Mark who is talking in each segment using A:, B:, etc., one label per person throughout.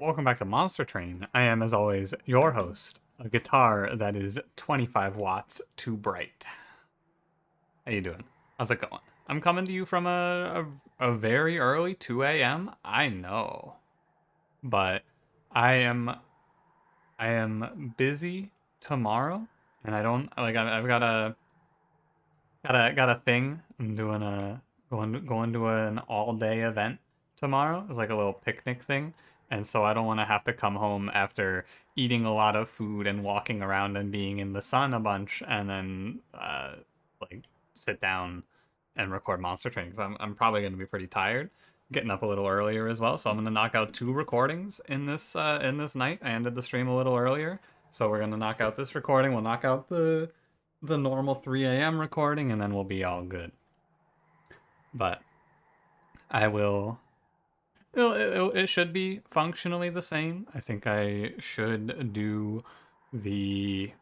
A: Welcome back to Monster Train. I am, as always, your host, a guitar that is 25 watts too bright. How you doing? How's it going? I'm coming to you from a very early 2 a.m. I know, but I am I am busy tomorrow, and I don't like. I've got a thing. I'm doing a going to an all day event tomorrow. It's like a little picnic thing, and so I don't want to have to come home after eating a lot of food and walking around and being in the sun a bunch, and then like sit down and record Monster Train because I'm probably going to be pretty tired. Getting up a little earlier as well, so I'm gonna knock out 2 recordings in this night. I ended the stream a little earlier, so we're gonna knock out this recording. We'll knock out the normal 3 a.m. recording, and then we'll be all good. But I will. It should be functionally the same. I think I should do the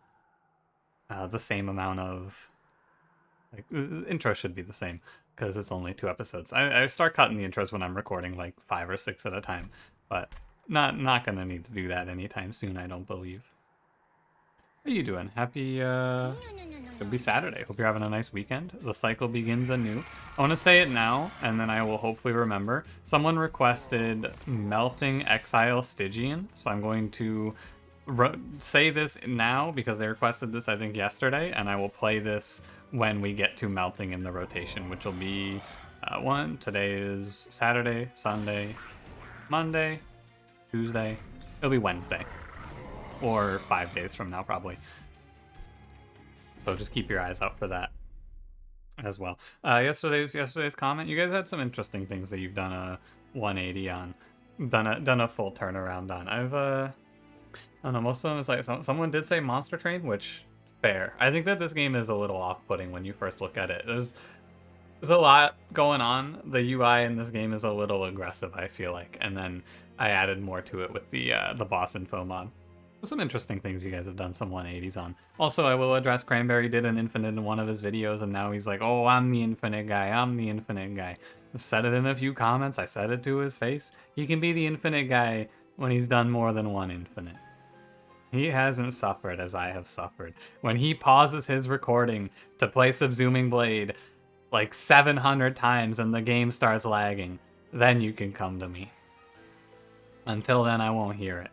A: same amount of the intro should be the same because it's only 2 episodes. I start cutting the intros when I'm recording like 5 or 6 at a time, but not gonna need to do that anytime soon. I don't believe. How you doing? Happy it'll be Saturday. Hope you're having a nice weekend. The cycle begins anew. I want to say it now, and then I will hopefully remember. Someone requested Melting Exile Stygian, so I'm going to say this now because they requested this, I think, yesterday, and I will play this when we get to Melting in the rotation, which will be today is Saturday, Sunday, Monday, Tuesday. It'll be Wednesday. Or 5 days from now, probably. So just keep your eyes out for that as well. Yesterday's comment, you guys had some interesting things that you've done a 180 on, done a full turnaround on. I don't know, most of them is like someone did say Monster Train, which fair. I think that this game is a little off-putting when you first look at it. There's a lot going on. The UI in this game is a little aggressive, I feel like, and then I added more to it with the boss info mod. Some interesting things you guys have done some 180s on. Also, I will address Cranberry did an infinite in one of his videos, and now he's like, oh, I'm the infinite guy. I'm the infinite guy. I've said it in a few comments. I said it to his face. He can be the infinite guy when he's done more than one infinite. He hasn't suffered as I have suffered. When he pauses his recording to play Subsuming Blade like 700 times and the game starts lagging, then you can come to me. Until then, I won't hear it.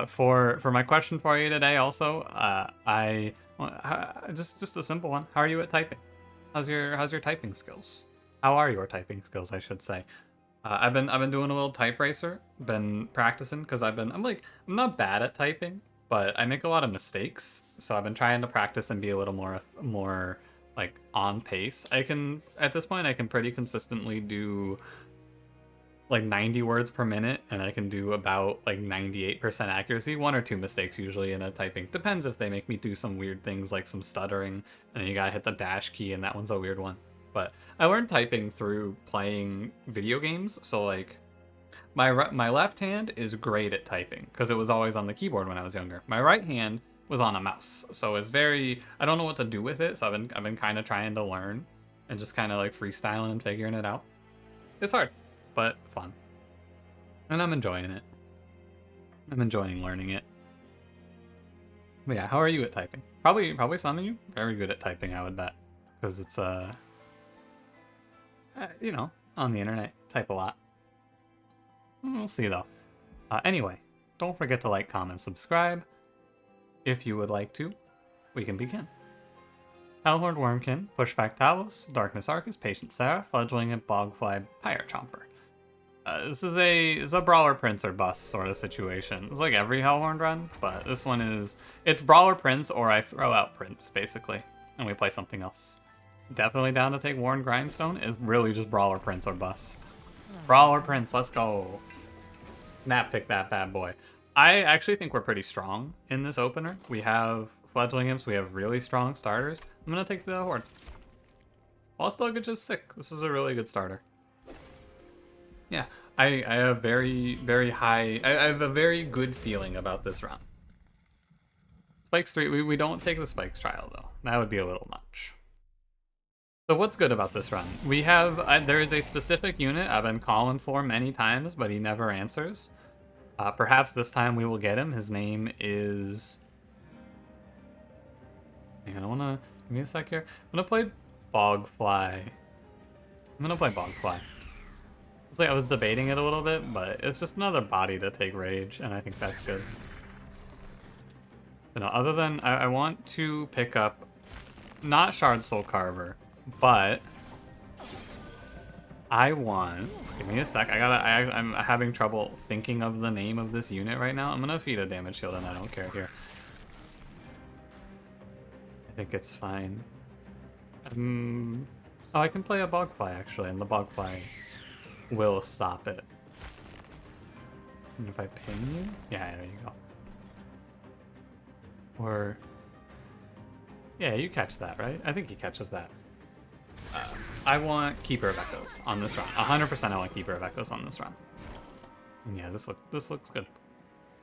A: For my question for you today, also, just a simple one. How are you at typing? How's your typing skills? How are your typing skills, I should say? I've been doing a little type racer. Been practicing because I'm not bad at typing, but I make a lot of mistakes. So I've been trying to practice and be a little more like on pace. At this point I can pretty consistently do like 90 words per minute, and I can do about like 98% accuracy. 1 or 2 mistakes usually in a typing. Depends if they make me do some weird things like some stuttering, and you gotta hit the dash key, and that one's a weird one. But I learned typing through playing video games, so like my left hand is great at typing because it was always on the keyboard when I was younger. My right hand was on a mouse, so it's I don't know what to do with it, so I've been kind of trying to learn and just kind of like freestyling and figuring it out. It's hard, but fun. And I'm enjoying it. I'm enjoying learning it. But yeah, how are you at typing? Probably some of you very good at typing, I would bet. Because it's, you know, on the internet, type a lot. We'll see, though. Anyway, don't forget to like, comment, subscribe. If you would like to, we can begin. Hellhorned Wurmkin, Pushback Talos, Darkness Arcus, Patient Seraph, Fledgling and Bogfly, Pyre Chomper. This is a Brawler Prince or Bust sort of situation. It's like every Hellhorned run, but this one it's Brawler Prince or I throw out Prince, basically, and we play something else. Definitely down to take Warren Grindstone. Is really just Brawler Prince or Bust. Brawler Prince, let's go. Snap pick that bad boy. I actually think we're pretty strong in this opener. We have Fledgling Imps, we have really strong starters. I'm gonna take the Horde. Lost Luggage is sick. This is a really good starter. Yeah, I have very high. I have a very good feeling about this run. Spikes 3. We don't take the Spikes trial though. That would be a little much. So what's good about this run? We have, there is a specific unit I've been calling for many times, but he never answers. Perhaps this time we will get him. His name is... Man, I wanna... Give me a sec here. I'm gonna play Bogfly. I'm gonna play Bogfly. It's like I was debating it a little bit, but it's just another body to take rage, and I think that's good. But no, other than... I want to pick up... Not Shard Soul Carver, but... I want... Give me a sec. I'm having trouble thinking of the name of this unit right now. I'm gonna feed a damage shield and I don't care here. I think it's fine. Oh, I can play a Bogfly actually, and the Bogfly will stop it. And if I ping you? Yeah, there you go. Or... Yeah, you catch that, right? I think he catches that. I want Keeper of Echoes on this run. 100% I want Keeper of Echoes on this run. And yeah, this looks good.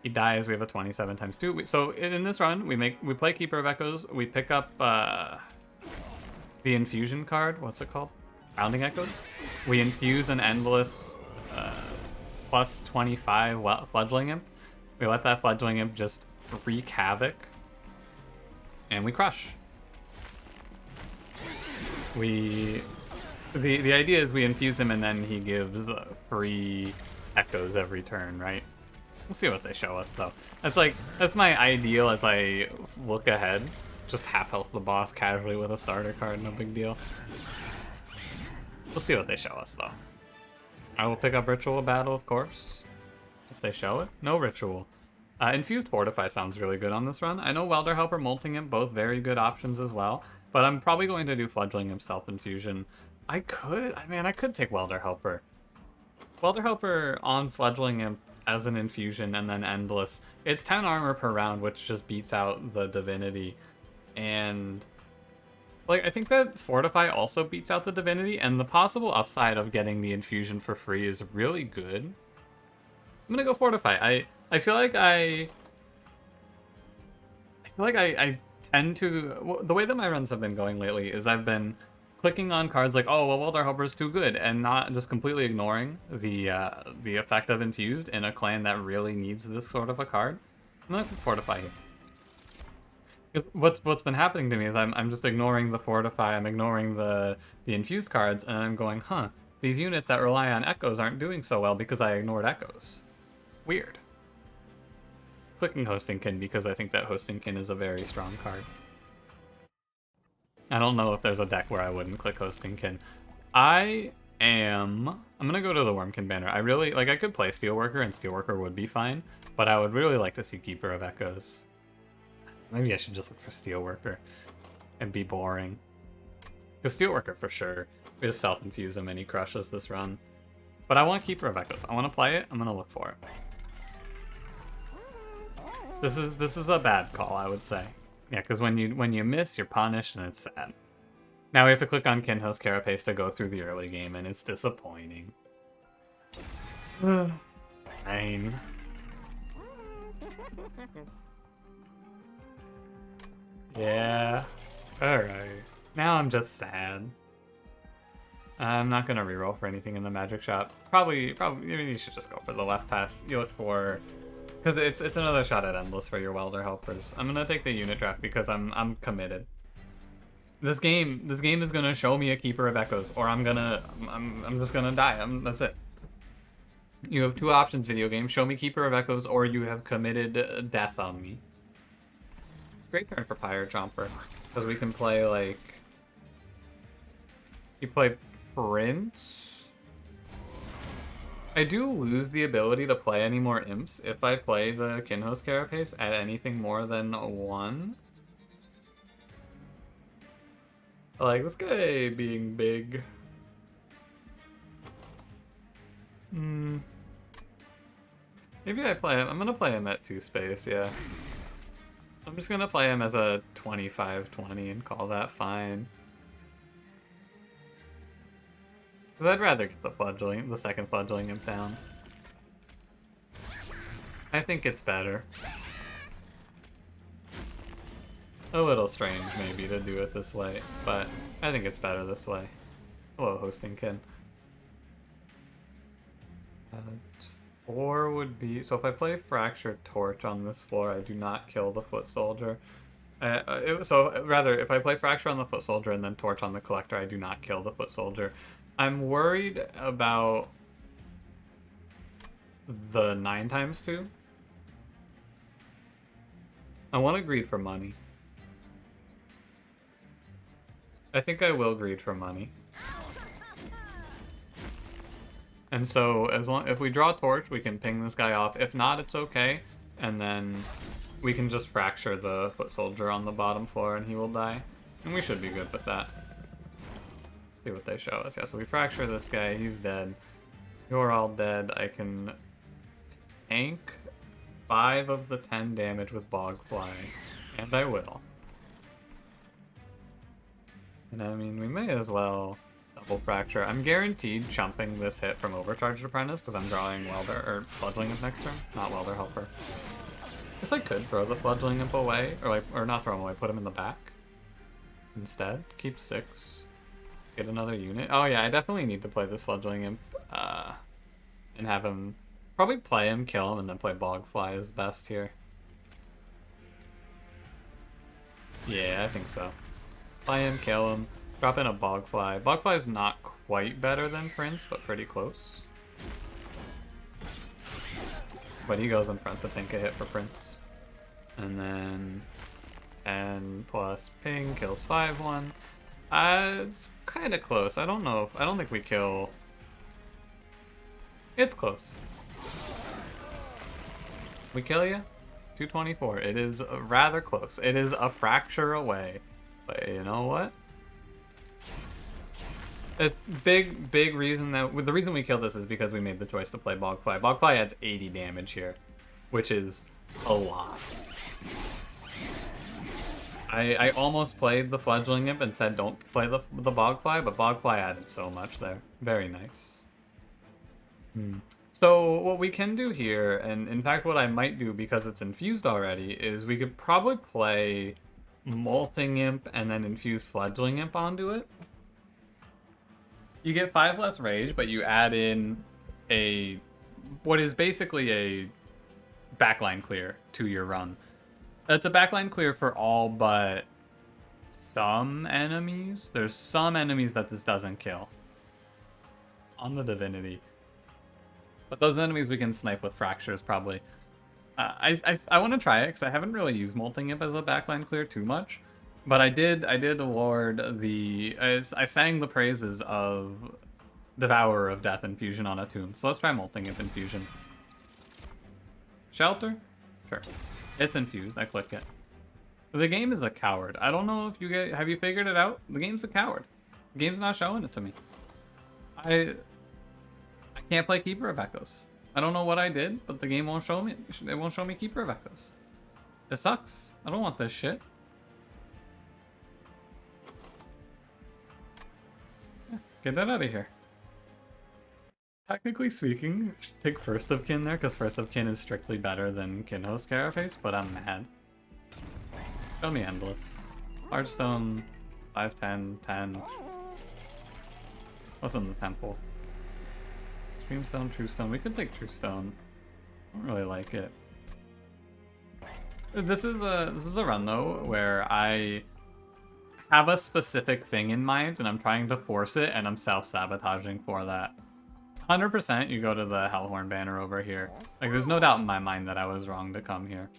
A: He dies, we have a 27 times 2. So in this run, we play Keeper of Echoes, we pick up the infusion card. What's it called? Rounding Echoes. We infuse an endless plus 25 Fledgling Imp. We let that Fledgling Imp just wreak havoc. And we crush. The idea is we infuse him and then he gives free echoes every turn, right? We'll see what they show us though. That's my ideal as I look ahead. Just half health the boss casually with a starter card, no big deal. We'll see what they show us though. I will pick up Ritual Battle, of course. If they show it. No Ritual. Infused Fortify sounds really good on this run. I know Welder Helper, Molting Imp, both very good options as well. But I'm probably going to do Fledgling Imp Self-Infusion. I could take Welder Helper. Welder Helper on Fledgling Imp as an infusion and then Endless. It's 10 armor per round, which just beats out the Divinity. And... like, I think that Fortify also beats out the Divinity, and the possible upside of getting the infusion for free is really good. I'm gonna go Fortify. I feel like I tend to... the way that my runs have been going lately is I've been clicking on cards like, oh, well, Welder Helper is too good, and not just completely ignoring the effect of Infused in a clan that really needs this sort of a card. I'm gonna Fortify here. Because what's been happening to me is I'm just ignoring the Fortify, I'm ignoring the Infused cards, and I'm going, huh, these units that rely on Echoes aren't doing so well because I ignored Echoes. Weird. Clicking Hostingkin because I think that Hostingkin is a very strong card. I don't know if there's a deck where I wouldn't click Hostingkin. I'm gonna go to the Wurmkin banner. I could play Steelworker and Steelworker would be fine, but I would really like to see Keeper of Echoes. Maybe I should just look for Steelworker and be boring. Because Steelworker for sure. We just self-infuse him and he crushes this run. But I want Keeper of Echoes. I want to play it. I'm gonna look for it. This is a bad call, I would say. Yeah, because when you miss, you're punished, and it's sad. Now we have to click on Kinhost Carapace to go through the early game, and it's disappointing. Fine. Yeah. Alright. Now I'm just sad. I'm not gonna reroll for anything in the magic shop. Probably, maybe you should just go for the left path. You look for... because it's another shot at Endless for your Welder Helpers. I'm gonna take the unit draft because I'm committed. This game is gonna show me a Keeper of Echoes, or I'm just gonna die. That's it. You have two options, video game. Show me Keeper of Echoes, or you have committed death on me. Great turn for Pyre Jumper, because we can play like... you play Prince. I do lose the ability to play any more imps if I play the Kinhost Carapace at anything more than 1. Like, this guy being big. Maybe I play him. I'm gonna play him at 2 space, yeah. I'm just gonna play him as a 25-20 and call that fine. Because I'd rather get the second Fledgling Imp down. I think it's better. A little strange, maybe, to do it this way, but I think it's better this way. Hello, hosting Kin. 4 would be... So if I play Fractured Torch on this floor, I do not kill the Foot Soldier. Rather, if I play Fracture on the Foot Soldier and then Torch on the Collector, I do not kill the Foot Soldier. I'm worried about the 9x2. I want to greed for money. I think I will greed for money. And so if we draw Torch, we can ping this guy off. If not, it's okay. And then we can just fracture the Foot Soldier on the bottom floor and he will die. And we should be good with that. Let's see what they show us. Yeah, so we fracture this guy. He's dead. You're all dead. I can tank 5 of the 10 damage with Bogfly. And I will. And I mean, we may as well double fracture. I'm guaranteed chumping this hit from Overcharged Apprentice because I'm drawing Welder or Fledgling Imp next turn. Not Welder Helper. I guess I could throw the Fledgling Imp away, or not throw him away, put him in the back instead. Keep 6. Get another unit. Oh yeah, I definitely need to play this Fledgling Imp and have him probably play him, kill him, and then play Bogfly is best here. Yeah, I think so. Play him, kill him, drop in a Bogfly. Bogfly is not quite better than Prince, but pretty close. But he goes in front to tank a hit for Prince. And then 10 plus ping kills 5-1. It's kind of close. I don't know. I don't think we kill. It's close. We kill you? 224. It is rather close. It is a fracture away. But you know what? It's big reason that the reason we kill this is because we made the choice to play Bogfly. Bogfly adds 80 damage here, which is a lot. I almost played the Fledgling Imp and said don't play the Bogfly, but Bogfly added so much there. Very nice. So what we can do here, and in fact what I might do because it's infused already, is we could probably play Molting Imp and then infuse Fledgling Imp onto it. You get 5 less rage, but you add in what is basically a backline clear to your run. It's a backline clear for all but some enemies. There's some enemies that this doesn't kill on the Divinity. But those enemies we can snipe with fractures probably. I want to try it because I haven't really used Molting Imp as a backline clear too much. But I did award the... I sang the praises of Devourer of Death Infusion on a tomb. So let's try Molting Imp Infusion. Shelter? Sure. It's infused. I click it. The game is a coward. I don't know if you get... Have you figured it out? The game's a coward. The game's not showing it to me. I can't play Keeper of Echoes. I don't know what I did, but the game won't show me. It won't show me Keeper of Echoes. It sucks. I don't want this shit. Yeah, get that out of here. Technically speaking, take First of Kin there, because First of Kin is strictly better than Kinhost Carapace, but I'm mad. Show me Endless. Large Stone, 5, 10, 10. What's in the temple? Dreamstone, True Stone. We could take True Stone. I don't really like it. This is a run though where I have a specific thing in mind and I'm trying to force it and I'm self-sabotaging for that. 100% you go to the Hellhorned banner over here. Like, there's no doubt in my mind that I was wrong to come here.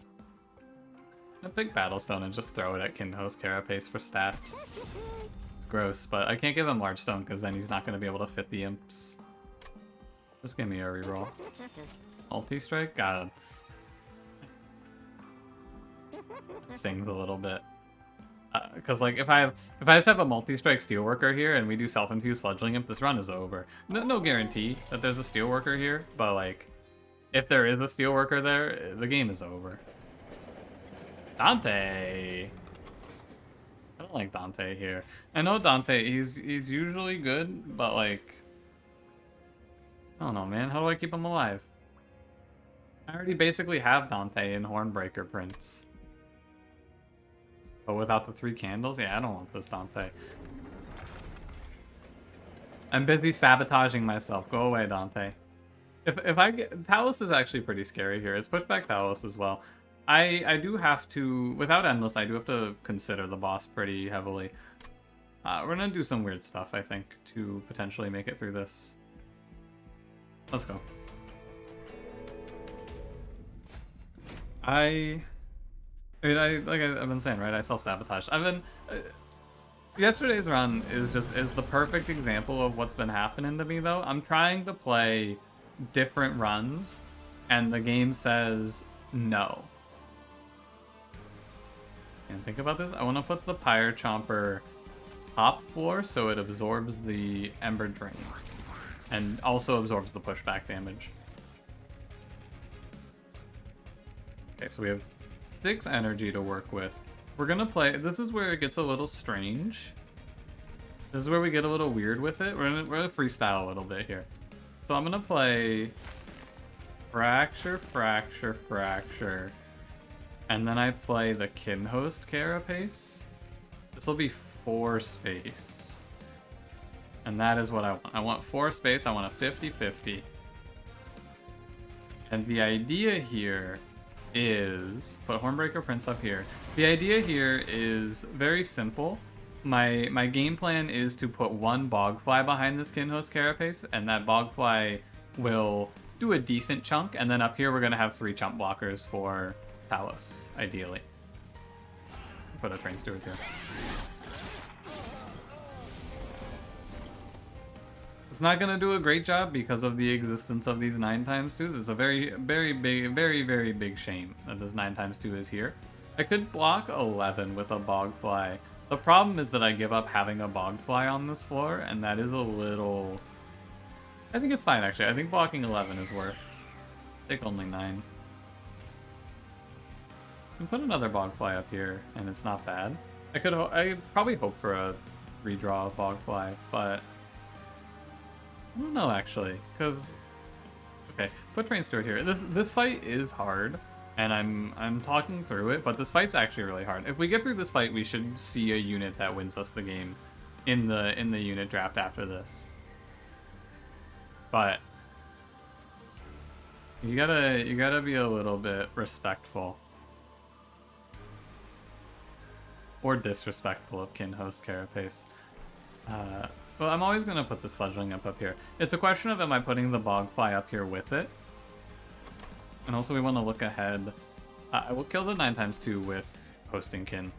A: A big Battlestone and just throw it at Kinhost Carapace for stats. It's gross, but I can't give him Large Stone because then he's not going to be able to fit the imps. Just give me a reroll. Multi-strike? God. It stings a little bit. Because like if I just have a multi-strike steelworker here and we do self-infused Fledgling Imp, this run is over. No guarantee that there's a steelworker here, but like if there is a steelworker there, the game is over. Dante. I don't like Dante here. I know Dante, he's usually good, but like I don't know, man. How do I keep him alive? I already basically have Dante in Hornbreaker Prince. But without the 3 candles, yeah, I don't want this, Dante. I'm busy sabotaging myself. Go away, Dante. If I get... Talos is actually pretty scary here. It's pushed back Talos as well. I do have to... Without Endless, I do have to consider the boss pretty heavily. We're gonna do some weird stuff, I think, to potentially make it through this. Let's go. I mean, I've been saying, right? I self-sabotaged. I've been... yesterday's run is the perfect example of what's been happening to me, though. I'm trying to play different runs, and the game says no. And think about this. I want to put the Pyre Chomper top floor so it absorbs the Ember Drain, and also absorbs the pushback damage. Okay, so we have 6 energy to work with. We're gonna play... This is where it gets a little strange. This is where we get a little weird with it. We're gonna freestyle a little bit here. So I'm gonna play Fracture, Fracture, Fracture, and then I play the Kinhost Carapace. This will be 4 space. And that is what I want. I want 4 space. I want a 50-50. And the idea here is... Put Hornbreaker Prince up here. The idea here is very simple. My game plan is to put 1 Bogfly behind this Kinhost Carapace, and that Bogfly will do a decent chunk, and then up here we're going to have 3 chump blockers for Talos, ideally. Put a Train Steward here. It's not going to do a great job because of the existence of these 9x2s. It's a very, very big, very big shame that this 9x2 is here. I could block 11 with a Bogfly. The problem is that I give up having a Bogfly on this floor, and that is a little... I think it's fine, actually. I think blocking 11 is worth. Take only 9. I can put another Bogfly up here, and it's not bad. I probably hope for a redraw of Bogfly, but... I don't know, actually, because... Okay, put Train Steward here. This fight is hard, and I'm talking through it, but this fight's actually really hard. If we get through this fight, we should see a unit that wins us the game in the unit draft after this. But you gotta be a little bit respectful. Or disrespectful of Kinhost Carapace. Well, I'm always going to put this Fledgling up here. It's a question of am I putting the Bogfly up here with it? And also we want to look ahead. I will kill the 9x2 with Hosting Kin.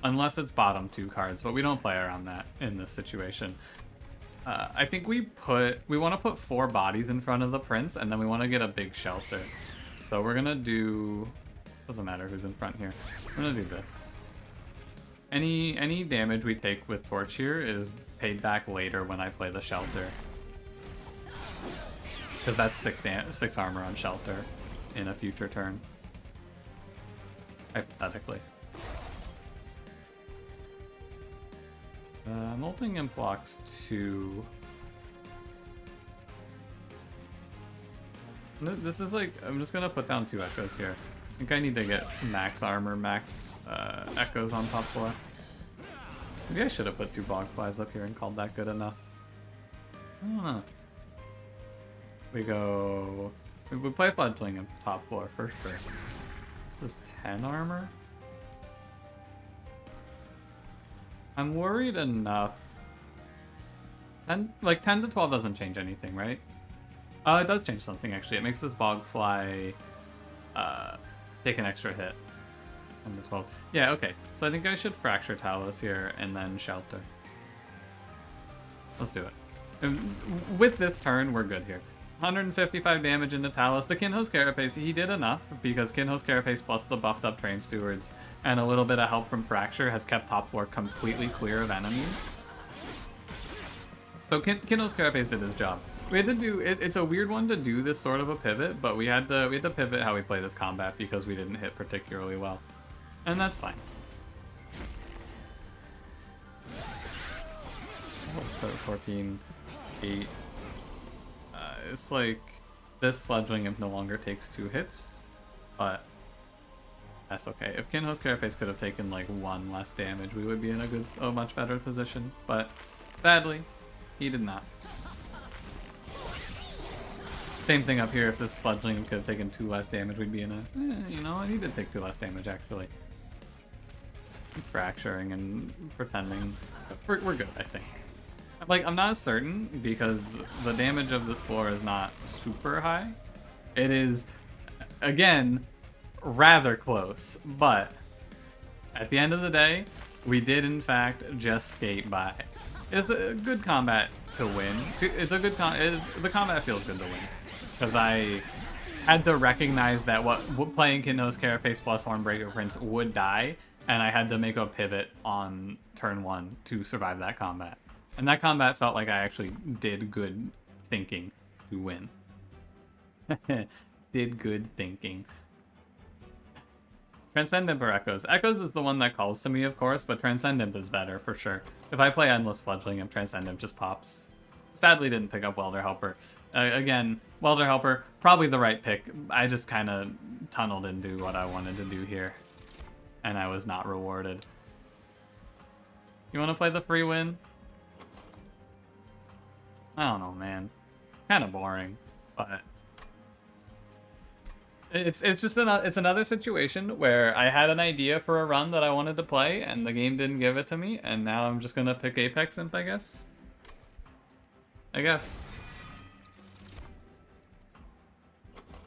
A: Unless it's bottom 2 cards, but we don't play around that in this situation. I think we want to put 4 bodies in front of the Prince, and then we want to get a big shelter. So we're going to do... Doesn't matter who's in front here. We're going to do this. Any damage we take with Torch here is paid back later when I play the Shelter. Because that's 6 armor on Shelter in a future turn. Hypothetically. Molting Imp blocks 2. This is like, I'm just gonna put down 2 Echoes here. I think I need to get max armor, max Echoes on top floor. Maybe I should have put 2 Bogflies up here and called that good enough. I don't know. We play Fledgling in top floor for sure. This is 10 armor? I'm worried enough. 10 to 12 doesn't change anything, right? It does change something, actually. It makes this Bogfly take an extra hit. 10 to 12. Yeah, okay. So I think I should Fracture Talos here and then Shelter. Let's do it. And with this turn, we're good here. 155 damage into Talos. The Kinhost Carapace, he did enough because Kinhost Carapace plus the buffed up Train Stewards and a little bit of help from Fracture has kept top floor completely clear of enemies. So Kinhost Carapace did his job. We had to do it's a weird one to do this sort of a pivot, but we had to pivot how we play this combat because we didn't hit particularly well. And that's fine. Oh, 14, 8. It's like this Fledgling Imp no longer takes 2 hits, but That's okay. If Kinhost Carapace could have taken like 1 less damage, we would be in a much better position. But sadly, he did not. Same thing up here. If this fledgling could have taken 2 less damage, we'd be in a... you know, he did take 2 less damage, actually. Fracturing and pretending. We're good, I think. Like, I'm not certain, because the damage of this floor is not super high. It is, again, rather close. But, at the end of the day, we did, in fact, just skate by. It's a good combat to win. It's a good the combat feels good to win. Because I had to recognize that playing Kinhost Carapace plus Hornbreaker Prince would die, and I had to make a pivot on turn 1 to survive that combat. And that combat felt like I actually did good thinking to win. Did good thinking. Transcendimp or Echoes? Echoes is the one that calls to me, of course, but Transcendimp is better, for sure. If I play Endless Fledgling, Transcendimp just pops. Sadly didn't pick up Welder Helper. Again, Welder Helper, probably the right pick. I just kind of tunneled into what I wanted to do here. And I was not rewarded. You want to play the free win? I don't know, man. Kind of boring, but... It's just it's another situation where I had an idea for a run that I wanted to play, and the game didn't give it to me, and now I'm just gonna pick Apex Imp, I guess.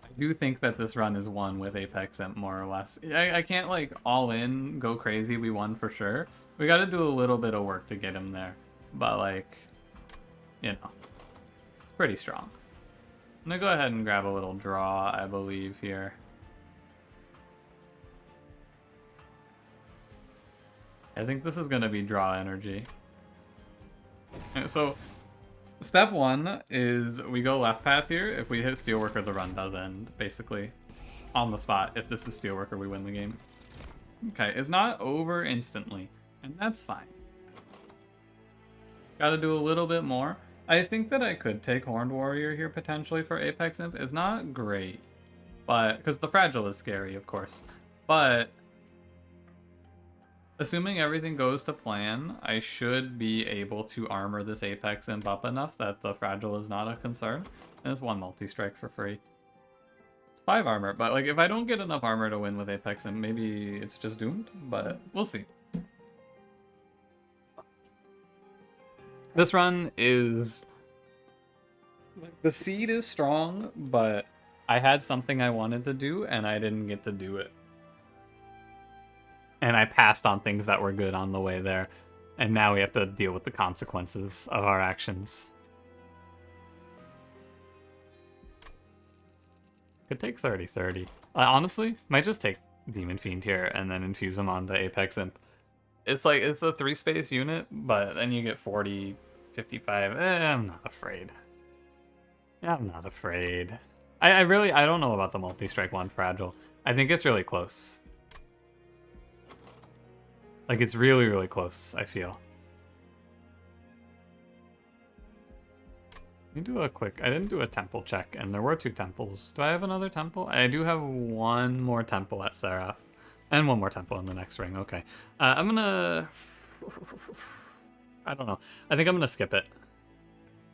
A: I do think that this run is won with Apex Imp, more or less. I can't, like, all in, go crazy, we won for sure. We gotta do a little bit of work to get him there. But, like, you know, it's pretty strong. I'm gonna go ahead and grab a little draw, I believe, here. I think this is gonna be draw energy. So, step 1 is we go left path here. If we hit Steelworker, the run does end, basically. On the spot. If this is Steelworker, we win the game. Okay, it's not over instantly, and that's fine. Gotta do a little bit more. I think that I could take Horned Warrior here, potentially, for Apex Imp. It's not great, but... because the Fragile is scary, of course. But... assuming everything goes to plan, I should be able to armor this Apex Imp up enough that the Fragile is not a concern. And it's 1 multi-strike for free. It's 5 armor, but like if I don't get enough armor to win with Apex Imp, maybe it's just doomed, but we'll see. This run is... the seed is strong, but I had something I wanted to do, and I didn't get to do it. And I passed on things that were good on the way there. And now we have to deal with the consequences of our actions. Could take 30-30. Honestly, might just take Demon Fiend here and then infuse him onto Apex Imp. It's like, it's a 3-space unit, but then you get 40, 55. I'm not afraid. I'm not afraid. I don't know about the multi-strike one Fragile. I think it's really close. Like, it's really, really close, I feel. Let me do a quick... I didn't do a temple check, and there were 2 temples. Do I have another temple? I do have 1 more temple at Seraph. And 1 more temple in the next ring. Okay. I'm gonna... I don't know. I think I'm gonna skip it.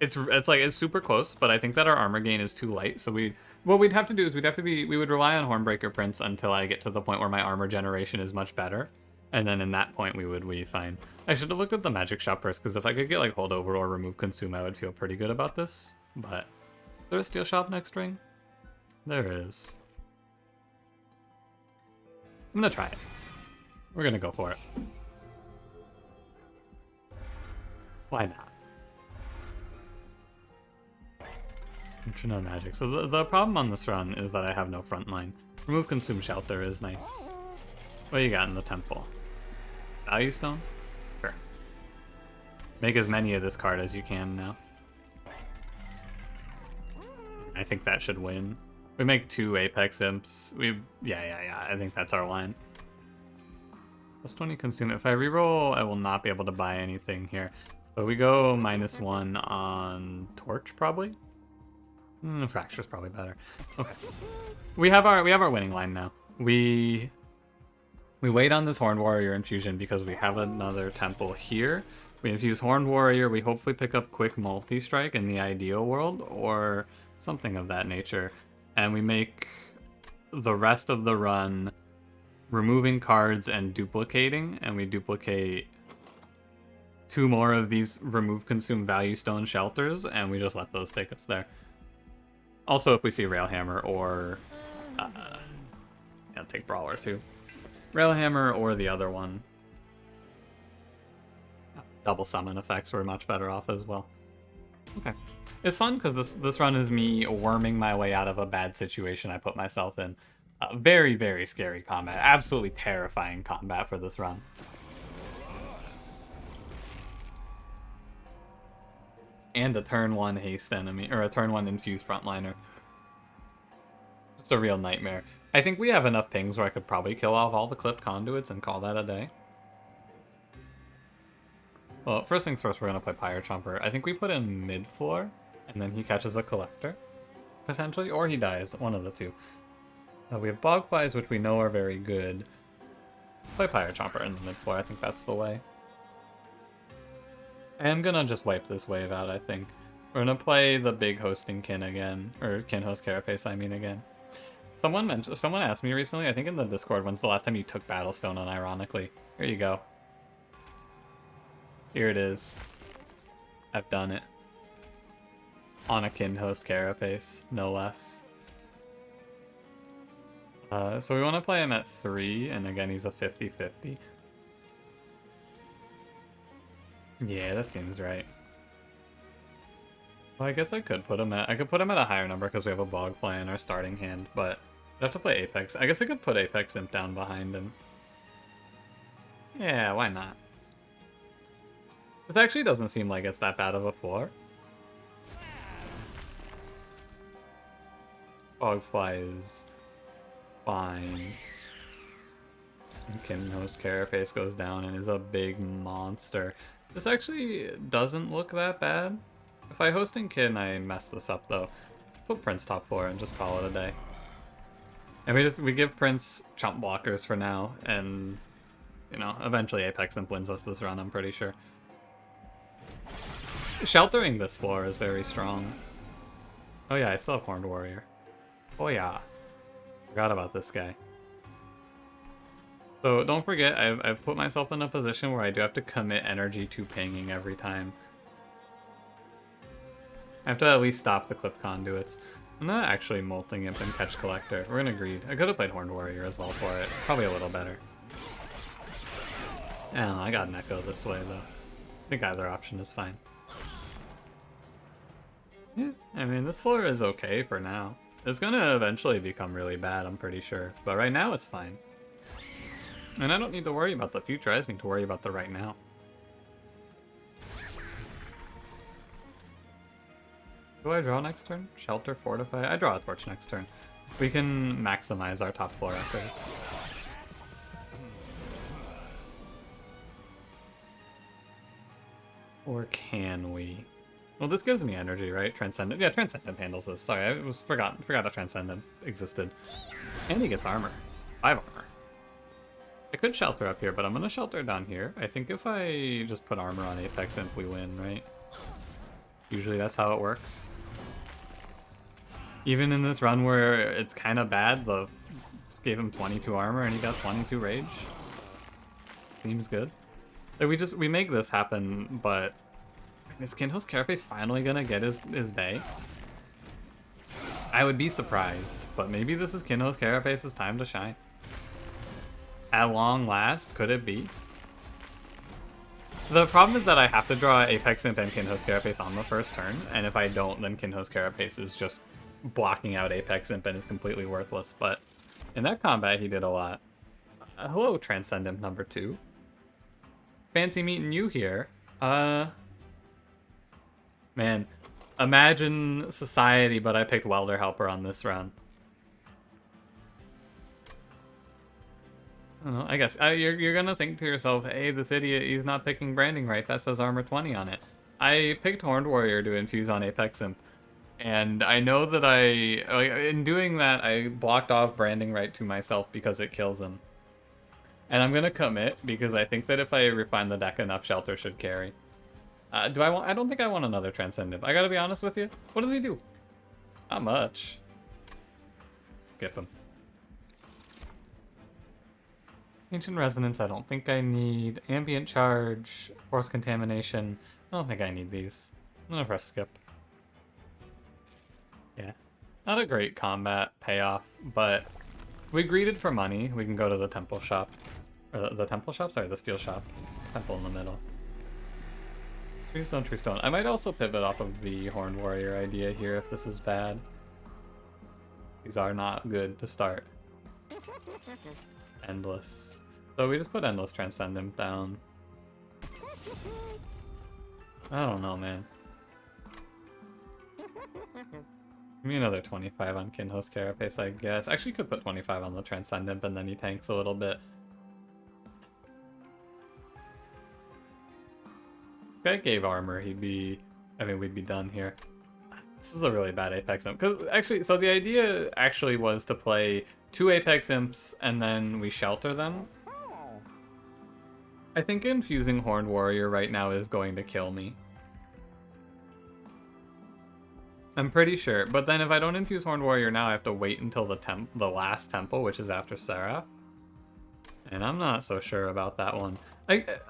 A: It's super close, but I think that our armor gain is too light, so what we'd have to do is we would rely on Hornbreaker Prince until I get to the point where my armor generation is much better. And then in that point, we would be fine. I should have looked at the magic shop first, because if I could get like holdover or remove consume, I would feel pretty good about this. But is there a steel shop next ring? There is. I'm gonna try it. We're gonna go for it. Why not? No magic. So the problem on this run is that I have no front line. Remove consume shelter is nice. What you got in the temple? Value stone? Sure. Make as many of this card as you can now. I think that should win. We make 2 Apex Imps. Yeah. I think that's our line. Plus 20 consume. If I reroll, I will not be able to buy anything here. But we go -1 on Torch, probably. Fracture's probably better. Okay. We have our winning line now. We We wait on this Horned Warrior infusion because we have another temple here. We infuse Horned Warrior, we hopefully pick up quick multi-strike in the ideal world, or something of that nature. And we make the rest of the run removing cards and duplicating, and we duplicate 2 more of these remove consume value stone shelters, and we just let those take us there. Also, if we see Railhammer or... yeah, take Brawler too. Railhammer or the other one. Double summon effects were much better off as well. Okay. It's fun because this run is me worming my way out of a bad situation I put myself in. Very, very scary combat. Absolutely terrifying combat for this run. And a turn 1 haste enemy, or a turn 1 infused frontliner. Just a real nightmare. I think we have enough pings where I could probably kill off all the clipped conduits and call that a day. Well, first things first, we're going to play Pyre Chomper. I think we put in mid-floor, and then he catches a collector, potentially, or he dies, one of the two. We have Bogflies, which we know are very good. Play Pyre Chomper in the mid-floor, I think that's the way. I am going to just wipe this wave out, I think. We're going to play the big hosting kin again, or Kinhost Carapace, I mean, again. Someone asked me recently, I think in the Discord, when's the last time you took Battlestone unironically? Here you go. Here it is. I've done it. On a Kinhost Carapace, no less. So we want to play him at 3, and again, he's a 50-50. Yeah, that seems right. Well, I guess I could put him at a higher number because we have a Bogfly in our starting hand, but I'd have to play Apex. I guess I could put Apex Imp down behind him. Yeah, why not? This actually doesn't seem like it's that bad of a floor. Bogfly is fine. Kinhost Carapace goes down and is a big monster. This actually doesn't look that bad. If I host in Kin, I mess this up though. Put Prince top 4 and just call it a day. And we give Prince chump blockers for now, and you know, eventually Apex Imp wins us this run, I'm pretty sure. Sheltering this floor is very strong. Oh yeah, I still have Horned Warrior. Oh yeah. Forgot about this guy. So don't forget, I've put myself in a position where I do have to commit energy to pinging every time. I have to at least stop the clip conduits. I'm not actually molting Imp and catch Collector. We're gonna greed. I could have played Horned Warrior as well for it. Probably a little better. I don't know, I got an Echo this way though. I think either option is fine. Yeah, I mean, this floor is okay for now. It's gonna eventually become really bad, I'm pretty sure. But right now it's fine. And I don't need to worry about the future, I just need to worry about the right now. Do I draw next turn? Shelter, Fortify? I draw a Torch next turn. We can maximize our top floor echoes. Or can we? Well, this gives me energy, right? Transcendent. Yeah, Transcendent handles this. Sorry, I forgot if Transcendent existed. And he gets armor. 5 armor. I could shelter up here, but I'm gonna shelter down here. I think if I just put armor on Apex Imp, we win, right? Usually that's how it works. Even in this run where it's kind of bad, just gave him 22 armor and he got 22 rage. Seems good. Like we make this happen, but is Kinhost Carapace finally gonna get his day? I would be surprised, but maybe this is Kinhost Carapace's time to shine. At long last, could it be? The problem is that I have to draw Apex Imp and Kinhost Carapace on the first turn, and if I don't, then Kinhost Carapace is just blocking out Apex Imp and is completely worthless, but in that combat he did a lot. Hello, Transcendimp number 2. Fancy meeting you here. Man, imagine society, but I picked Welder Helper on this round. I don't know, I guess you're gonna think to yourself, hey, this idiot, he's not picking branding right, that says armor 20 on it. I picked Horned Warrior to infuse on Apex Imp, and I know that in doing that, I blocked off branding right to myself because it kills him. And I'm gonna commit because I think that if I refine the deck enough, Shelter should carry. Do I want? I don't think I want another Transcendimp. I gotta be honest with you. What does he do? Not much. Skip him. Ancient Resonance, I don't think I need. Ambient Charge, Force Contamination. I don't think I need these. I'm gonna press skip. Yeah. Not a great combat payoff, but we greeted for money. We can go to the temple shop. Or the temple shop? Sorry, the steel shop. Temple in the middle. True stone, true stone. I might also pivot off of the Horned Warrior idea here if this is bad. These are not good to start. Endless. So we just put Endless Transcendimp down. I don't know, man. Give me another 25 on Kinhost Carapace, I guess. Actually, could put 25 on the Transcendimp and then he tanks a little bit. This guy gave armor, we'd be done here. This is a really bad Apex Imp. Because actually, so the idea actually was to play 2 Apex Imps and then we shelter them. I think infusing Horned Warrior right now is going to kill me. I'm pretty sure, but then if I don't infuse Horned Warrior now, I have to wait until the last temple, which is after Seraph. And I'm not so sure about that one.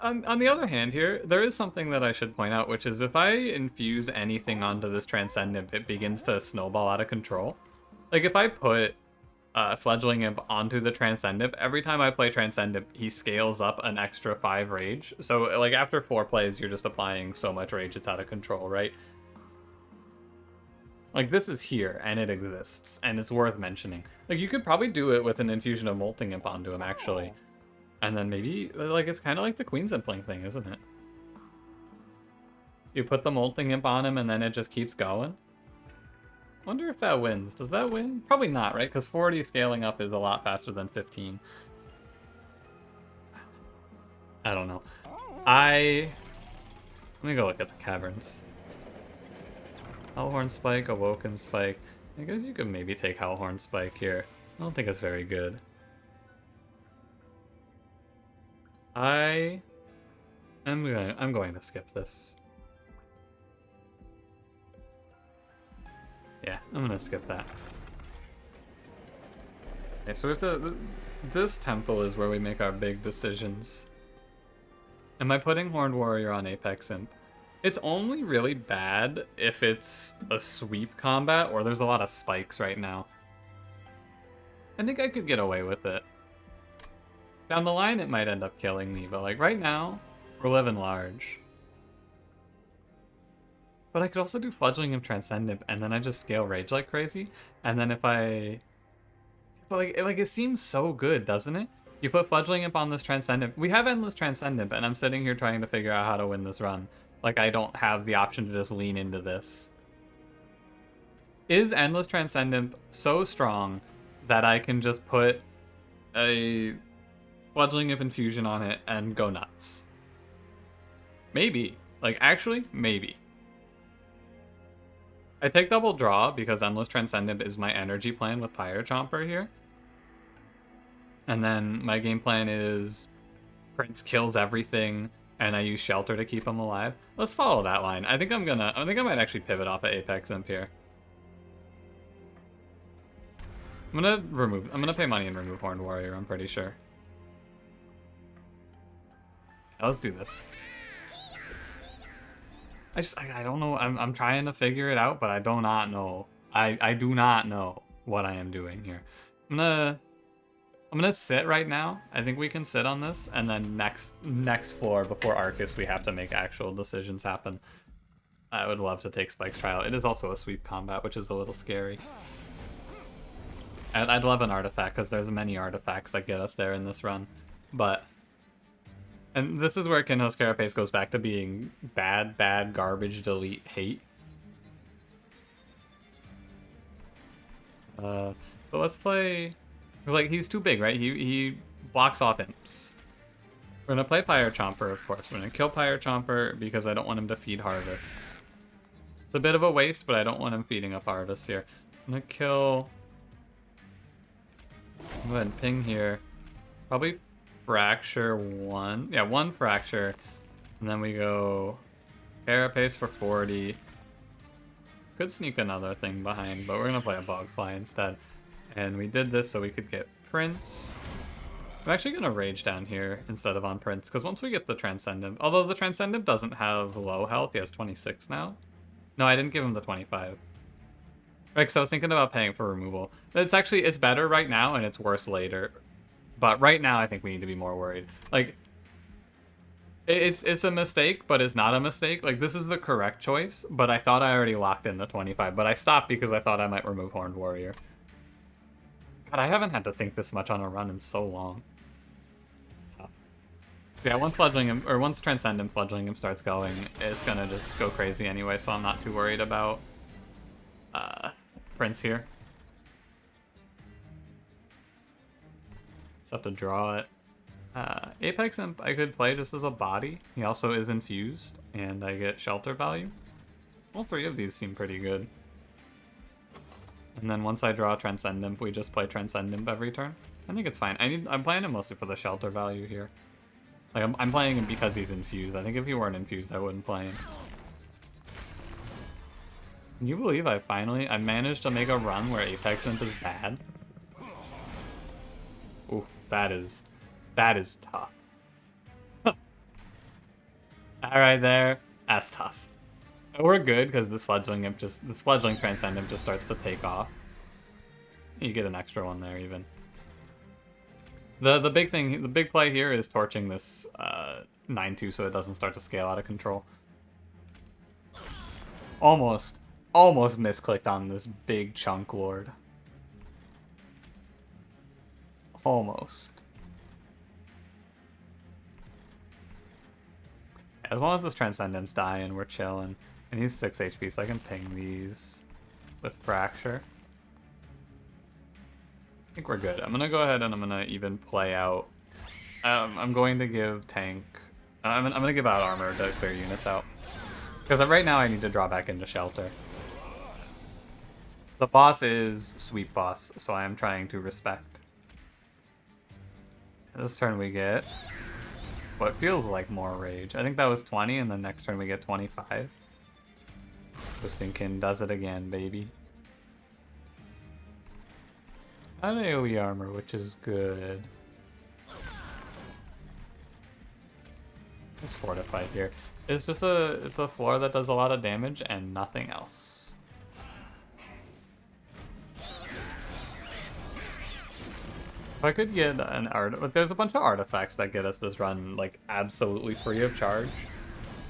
A: On the other hand here, there is something that I should point out, which is if I infuse anything onto this Transcendimp, it begins to snowball out of control. Like if I put Fledgling Imp onto the Transcendimp, every time I play Transcendimp, he scales up an extra 5 rage. So like after 4 plays, you're just applying so much rage, it's out of control, right? Like this is here, and it exists, and it's worth mentioning. Like you could probably do it with an infusion of Molting Imp onto him, actually. And then maybe, like, it's kind of like the Queen's Impling thing, isn't it? You put the Molting Imp on him, and then it just keeps going. Wonder if that wins. Does that win? Probably not, right? Because 40 scaling up is a lot faster than 15. I don't know. Let me go look at the caverns. Hellhorned Spike, Awoken Spike. I guess you could maybe take Hellhorned Spike here. I don't think it's very good. I'm going to skip this. Yeah, I'm gonna skip that. Okay, so we have to. This temple is where we make our big decisions. Am I putting Horned Warrior on Apex Imp? It's only really bad if it's a sweep combat or there's a lot of spikes right now. I think I could get away with it. Down the line, it might end up killing me, but like right now, we're living large. But I could also do Fledgling Imp Transcendimp, and then I just scale Rage like crazy. And then if I... But like it seems so good, doesn't it? You put Fledgling Imp on this Transcendimp. We have Endless Transcendimp, and I'm sitting here trying to figure out how to win this run. Like, I don't have the option to just lean into this. Is Endless Transcendimp so strong that I can just put a Fledgling Imp Infusion on it and go nuts? Maybe. Like, actually, maybe. I take double draw because Endless Transcendimp is my energy plan with Pyre Chomper here. And then my game plan is Prince kills everything and I use Shelter to keep him alive. Let's follow that line. I think I might actually pivot off of Apex Imp here. I'm gonna pay money and remove Horned Warrior, I'm pretty sure. Yeah, let's do this. I don't know. I'm trying to figure it out, but I do not know. I do not know what I am doing here. I'm gonna sit right now. I think we can sit on this, and then next floor before Arcus, we have to make actual decisions happen. I would love to take Spike's Trial. It is also a sweep combat, which is a little scary. I'd love an artifact because there's many artifacts that get us there in this run, but. And this is where Kinhost Carapace goes back to being bad, garbage, delete, hate. So let's play... Like, he's too big, right? He blocks off imps. We're gonna play Pyre Chomper, of course. We're gonna kill Pyre Chomper because I don't want him to feed harvests. It's a bit of a waste, but I don't want him feeding up harvests here. I'm gonna kill... Go ahead and ping here. Probably fracture one. Yeah, one fracture. And then we go Carapace for 40. Could sneak another thing behind, but we're gonna play a Bogfly instead. And we did this so we could get Prince. I'm actually gonna Rage down here instead of on Prince, because once we get the Transcendimp, although the Transcendimp doesn't have low health, he has 26 now. No, I didn't give him the 25. Right, because I was thinking about paying for removal. It's better right now and it's worse later. But right now I think we need to be more worried. Like, it's a mistake, but it's not a mistake. Like, this is the correct choice, but I thought I already locked in the 25, but I stopped because I thought I might remove Horned Warrior. God, I haven't had to think this much on a run in so long. Tough. Yeah, once Transcendent Fledgling him starts going, it's gonna just go crazy anyway, so I'm not too worried about Prince here. Just have to draw it. Apex Imp I could play just as a body. He also is infused, and I get shelter value. All three of these seem pretty good. And then once I draw Transcendimp, we just play Transcendimp every turn. I think it's fine. I'm playing him mostly for the shelter value here. Like, I'm playing him because he's infused. I think if he weren't infused, I wouldn't play him. Can you believe I managed to make a run where Apex Imp is bad? Ooh, that is tough. Alright there, that's tough. We're good because this fledgling Transcendent just starts to take off. You get an extra one there even. The big play here is torching this 9-2 so it doesn't start to scale out of control. Almost misclicked on this big chunk lord. Almost. As long as this Transcendent's dying, we're chilling. And he's 6 HP, so I can ping these with Fracture. I think we're good. I'm gonna go ahead and I'm gonna even play out. I'm going to give tank. I'm gonna give out armor to clear units out. Because right now I need to draw back into shelter. The boss is Sweep Boss, so I am trying to respect. This turn we get what feels like more rage. I think that was 20, and the next turn we get 25. Wurmkin does it again, baby. An AoE armor, which is good. It's fortified here. It's a floor that does a lot of damage and nothing else. If I could get an art, there's a bunch of artifacts that get us this run like absolutely free of charge.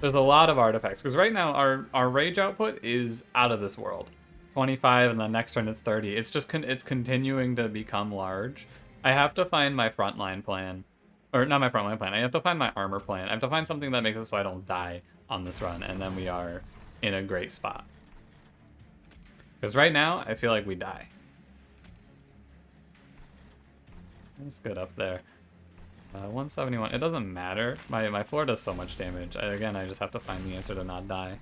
A: There's a lot of artifacts because right now our rage output is out of this world. 25 and the next turn it's 30. It's just it's continuing to become large. I have to find my frontline plan, or not my frontline plan. I have to find my armor plan. I have to find something that makes it so I don't die on this run, and then we are in a great spot. Because right now I feel like we die. That's good up there. 171. It doesn't matter. My floor does so much damage. Again, I just have to find the answer to not die.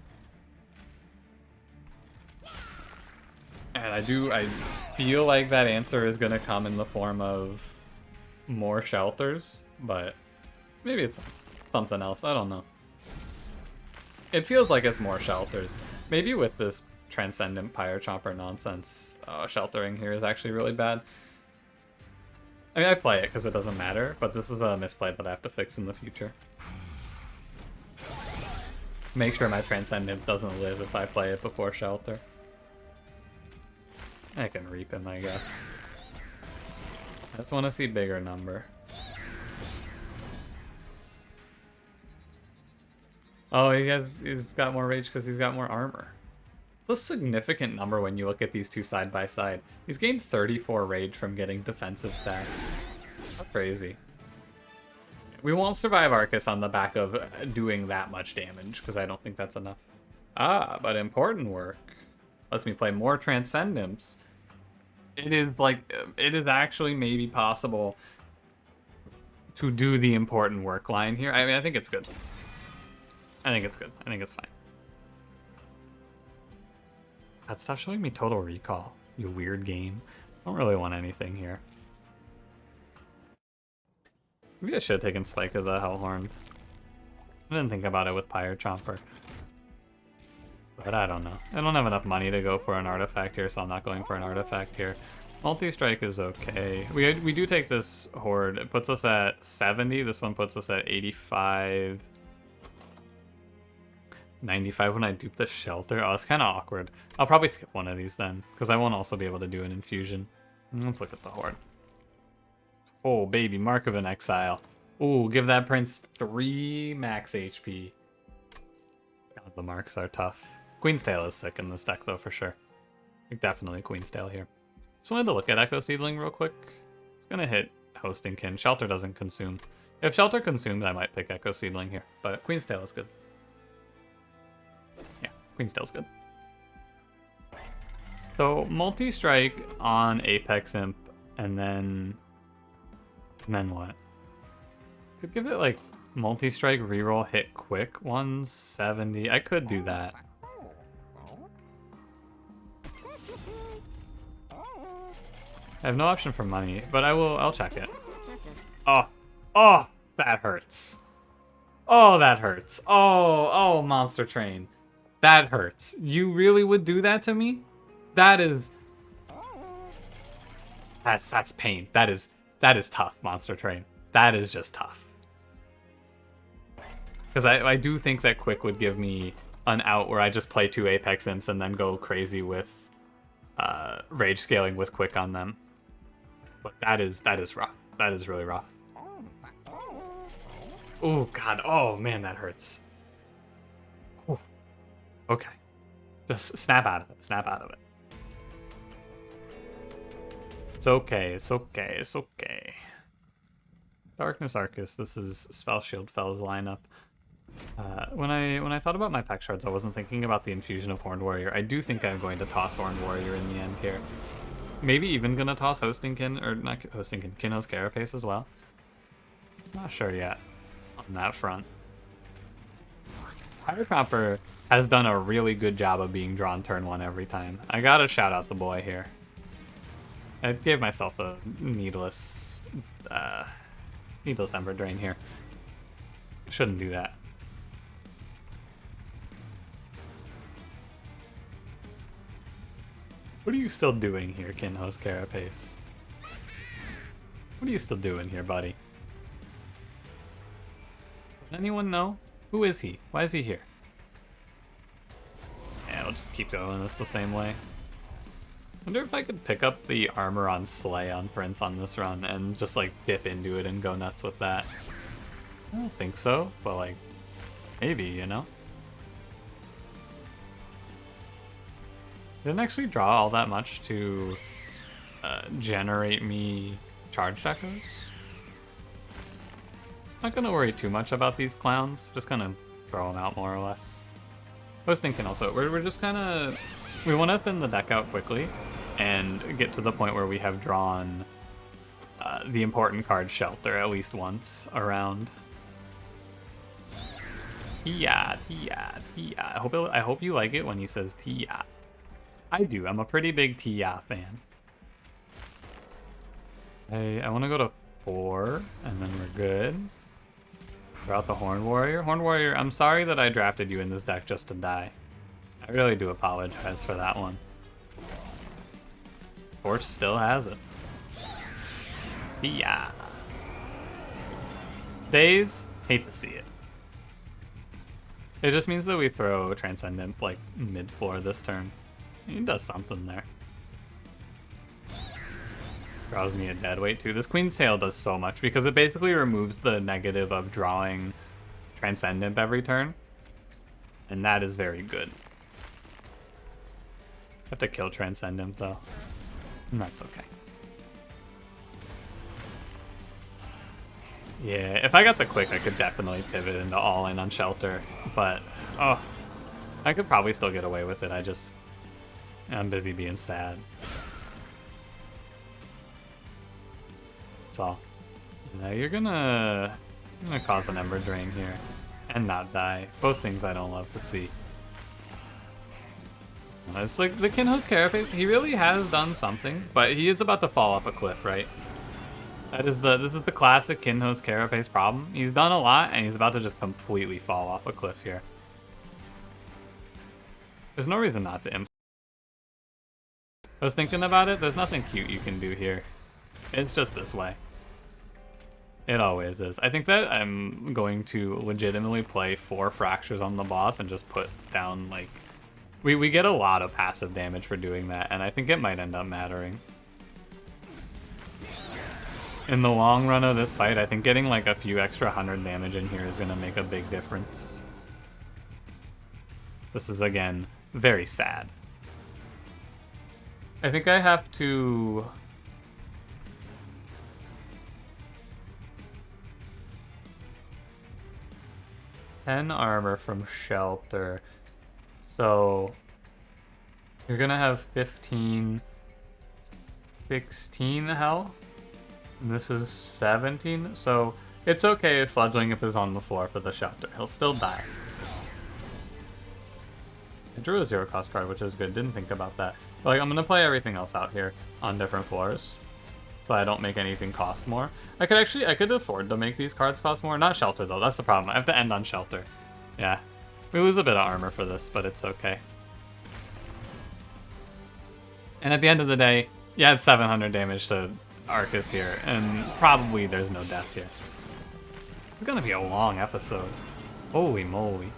A: And I feel like that answer is gonna come in the form of more shelters, but maybe it's something else. I don't know. It feels like it's more shelters. Maybe with this Transcendent Pyre Chomper nonsense, sheltering here is actually really bad. I mean, I play it because it doesn't matter, but this is a misplay that I have to fix in the future. Make sure my Transcendent doesn't live if I play it before Shelter. I can reap him, I guess. I just want to see bigger number. Oh, he's got more rage because he's got more armor. It's a significant number when you look at these two side by side. He's gained 34 rage from getting defensive stats. That's crazy. We won't survive Arcus on the back of doing that much damage, because I don't think that's enough. Ah, but important work. Lets me play more Transcendimps. It is actually maybe possible to do the important work line here. I mean, I think it's good. I think it's good. I think it's fine. God, stop showing me Total Recall, you weird game. I don't really want anything here. Maybe I should have taken Spike of the Hellhorned. I didn't think about it with Pyre Chomper. But I don't know. I don't have enough money to go for an artifact here, so I'm not going for an artifact here. Multi-strike is okay. We do take this Horde. It puts us at 70. This one puts us at 85. 95 when I dupe the Shelter. Oh, it's kind of awkward. I'll probably skip one of these then, because I won't also be able to do an infusion. Let's look at the Horde. Oh, baby. Mark of an Exile. Ooh, give that prince 3 max HP. God, the marks are tough. Queen's Tail is sick in this deck, though, for sure. Like, definitely Queen's Tail here. Just wanted to look at Echo Seedling real quick. It's going to hit Hostingkin. Shelter doesn't consume. If Shelter consumes, I might pick Echo Seedling here. But Queen's Tail is good. Yeah, Queen's Tail's good. So, multi-strike on Apex Imp, and then what? Could give it, like, multi-strike, reroll, hit quick, 170. I could do that. I have no option for money, but I'll check it. Oh, that hurts. Oh, that hurts. Oh, Monster Train. That hurts. You really would do that to me? That's pain. That is tough, Monster Train. That is just tough. Because I do think that Quick would give me an out where I just play 2 Apex Imps and then go crazy with Rage Scaling with Quick on them. But that is rough. That is really rough. Oh, God. Oh, man, that hurts. Ooh. Okay. Just snap out of it. Snap out of it. It's okay. It's okay. It's okay. Darkness Arcus. This is Spell Shield Fell's lineup. When I thought about my pack shards, I wasn't thinking about the infusion of Horned Warrior. I do think I'm going to toss Horned Warrior in the end here. Maybe even gonna toss Hostingkin, or not Hostingkin, Kinhost Carapace as well. Not sure yet on that front. Firecropper has done a really good job of being drawn turn 1 every time. I gotta shout out the boy here. I gave myself a needless Ember Drain here. Shouldn't do that. What are you still doing here, Kinhost Carapace? What are you still doing here, buddy? Does anyone know? Who is he? Why is he here? Yeah, we'll just keep going this the same way. Wonder if I could pick up the armor on Slay on Prince on this run and just like dip into it and go nuts with that. I don't think so, but like, maybe, you know? Didn't actually draw all that much to generate me charged echoes. Not gonna worry too much about these clowns, just gonna throw them out more or less. Hosting can also, we're just kinda, we wanna thin the deck out quickly and get to the point where we have drawn the important card Shelter at least once around. Tiyat. I hope you like it when he says Tiyat. I do. I'm a pretty big Tiyat fan. I want to go to 4, and then we're good. Draw out the Horned Warrior. Horned Warrior, I'm sorry that I drafted you in this deck just to die. I really do apologize for that one. Torch still has it. Yeah. Days, hate to see it. It just means that we throw Transcendimp like mid-floor this turn. He does something there. Draws me a dead weight too. This Queen's Tail does so much because it basically removes the negative of drawing Transcendimp every turn. And that is very good. Have to kill Transcendimp though. And that's okay. Yeah, if I got the Quick, I could definitely pivot into all-in on Shelter. But, oh, I could probably still get away with it. I'm busy being sad. That's all. Now you're gonna cause an Ember Drain here. And not die. Both things I don't love to see. It's like the Kinhost Carapace, he really has done something, but he is about to fall off a cliff, right? This is the classic Kinhost Carapace problem. He's done a lot, and he's about to just completely fall off a cliff here. There's no reason not to I was thinking about it, there's nothing cute you can do here. It's just this way. It always is. I think that I'm going to legitimately play 4 Fractures on the boss and just put down, like... We get a lot of passive damage for doing that, and I think it might end up mattering. In the long run of this fight, I think getting like a few extra 100 damage in here is going to make a big difference. This is, again, very sad. I think I have to... $10 armor from Shelter. So... You're going to have 15... 16 health? And this is 17, so it's okay if Fledgling Imp is on the floor for the Shelter. He'll still die. I drew a 0-cost card, which is good. Didn't think about that. But, like, I'm going to play everything else out here on different floors, so I don't make anything cost more. I could afford to make these cards cost more. Not Shelter, though. That's the problem. I have to end on Shelter. Yeah. We lose a bit of armor for this, but it's okay. And at the end of the day, yeah, it's 700 damage to Arcus here, and probably there's no death here. It's gonna be a long episode. Holy moly.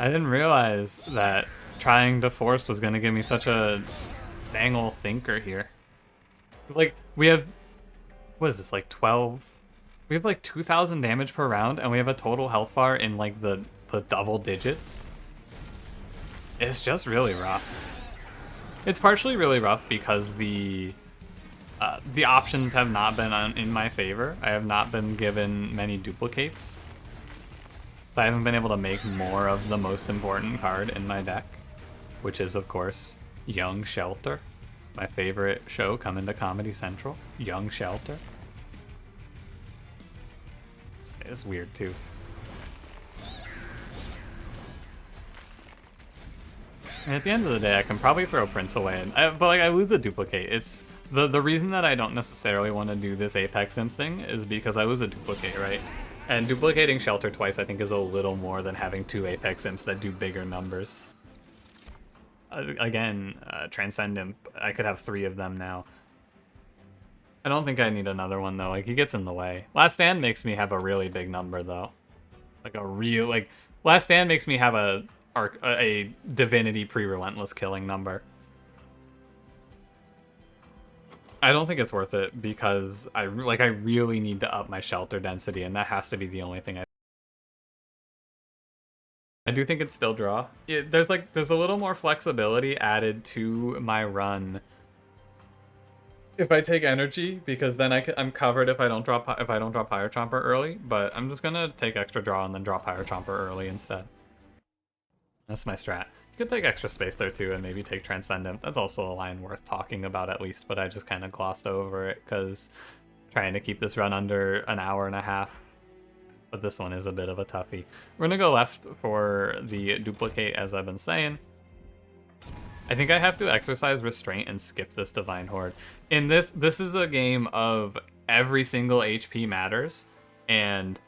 A: I didn't realize that trying to force was gonna give me such a dang ol' thinker here. Like, we have, what is this, like 12? We have like 2,000 damage per round, and we have a total health bar in like the double digits. It's just really rough. It's partially really rough because the options have not been in my favor. I have not been given many duplicates. So I haven't been able to make more of the most important card in my deck, which is, of course, Young Shelter. My favorite show coming to Comedy Central, Young Shelter. It's weird, too. And at the end of the day, I can probably throw Prince away, but like I lose a duplicate. It's the reason that I don't necessarily want to do this Apex Imp thing is because I lose a duplicate, right? And duplicating Shelter twice, I think, is a little more than having 2 Apex Imps that do bigger numbers. Again, Transcendimp, I could have 3 of them now. I don't think I need another one though. Like, he gets in the way. Last Stand makes me have a really big number though. Last Stand makes me have a Divinity pre-relentless killing number. I don't think it's worth it because I really need to up my Shelter density, and that has to be the only thing I do think it's still draw. There's a little more flexibility added to my run if I take energy, because then I'm covered if I don't drop Pyre Chomper early. But I'm just gonna take extra draw and then drop Pyre Chomper early instead. That's my strat. You could take extra space there too and maybe take Transcendimp. That's also a line worth talking about at least, but I just kind of glossed over it because trying to keep this run under an hour and a half. But this one is a bit of a toughie. We're gonna go left for the duplicate, as I've been saying. I think I have to exercise restraint and skip this Divine Horde. In this is a game of every single HP matters, and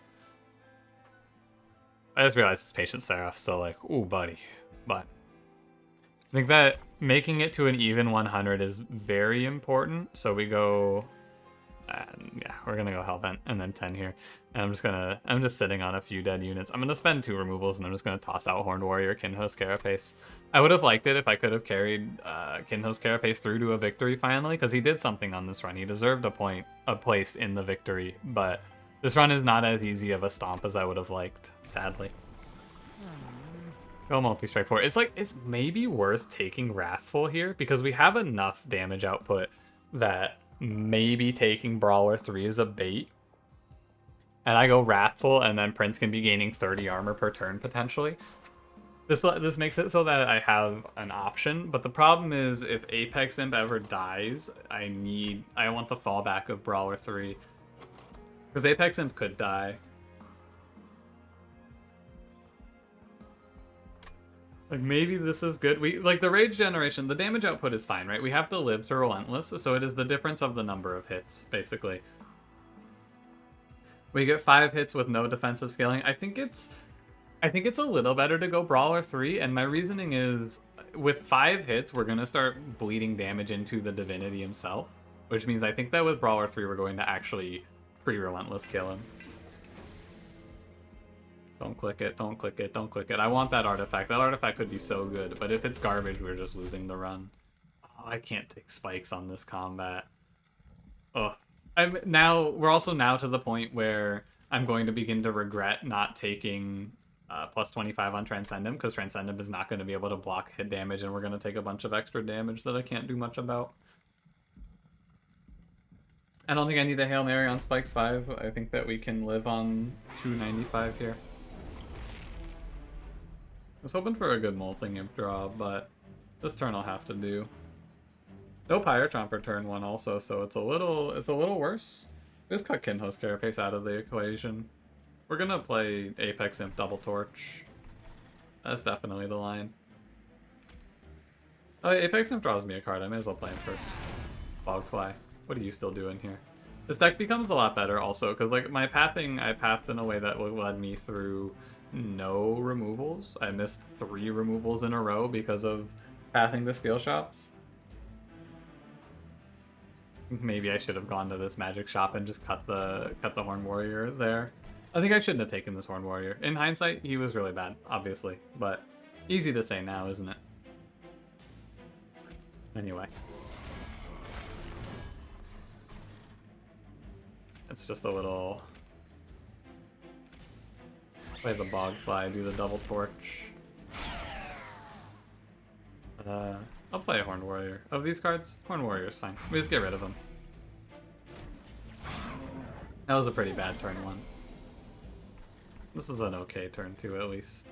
A: I just realized it's Patient Seraph, so like, ooh, buddy. But I think that making it to an even 100 is very important. So we go, yeah, we're gonna go Hellvent and then 10 here. And I'm just sitting on a few dead units. I'm gonna spend 2 removals and I'm just gonna toss out Horned Warrior, Kinhost Carapace. I would have liked it if I could have carried Kinhost Carapace through to a victory finally, because he did something on this run. He deserved a place in the victory, but this run is not as easy of a stomp as I would have liked, sadly. Go multi-strike for it. It's maybe worth taking Wrathful here, because we have enough damage output that maybe taking Brawler 3 is a bait. And I go Wrathful, and then Prince can be gaining 30 armor per turn, potentially. This makes it so that I have an option, but the problem is if Apex Imp ever dies, I want the fallback of Brawler 3. Because Apex Imp could die. Like, maybe this is good. We like the rage generation, the damage output is fine, right? We have to live to relentless, so it is the difference of the number of hits, basically. We get 5 hits with no defensive scaling. I think it's a little better to go Brawler 3, and my reasoning is with 5 hits, we're gonna start bleeding damage into the Divinity himself, which means I think that with Brawler 3, we're going to actually pre-relentless kill him. Don't click it, don't click it, don't click it. I want that artifact. That artifact could be so good, but if it's garbage, we're just losing the run. Oh, I can't take spikes on this combat. Ugh. We're also now to the point where I'm going to begin to regret not taking plus 25 on Transcendimp, because Transcendimp is not going to be able to block hit damage, and we're going to take a bunch of extra damage that I can't do much about. I don't think I need a Hail Mary on Spikes 5. I think that we can live on 295 here. I was hoping for a good Molting Imp draw, but this turn I'll have to do. No Pyre Chomper turn 1 also, so it's a little worse. Just cut Kinhost Carapace out of the equation. We're gonna play Apex Imp Double Torch. That's definitely the line. Oh, Apex Imp draws me a card. I may as well play him first. Bogfly, what are you still doing here? This deck becomes a lot better also, because like my pathing, I pathed in a way that led me through no removals. I missed 3 removals in a row because of pathing the steel shops. Maybe I should have gone to this magic shop and just cut the Horn Warrior there. I think I shouldn't have taken this Horn Warrior. In hindsight, he was really bad, obviously, but easy to say now, isn't it? Anyway. It's just a little... Play the Bogfly, do the Double Torch. I'll play a Horned Warrior. Of these cards, Horned Warrior is fine. We just get rid of him. That was a pretty bad turn 1. This is an okay turn 2 at least.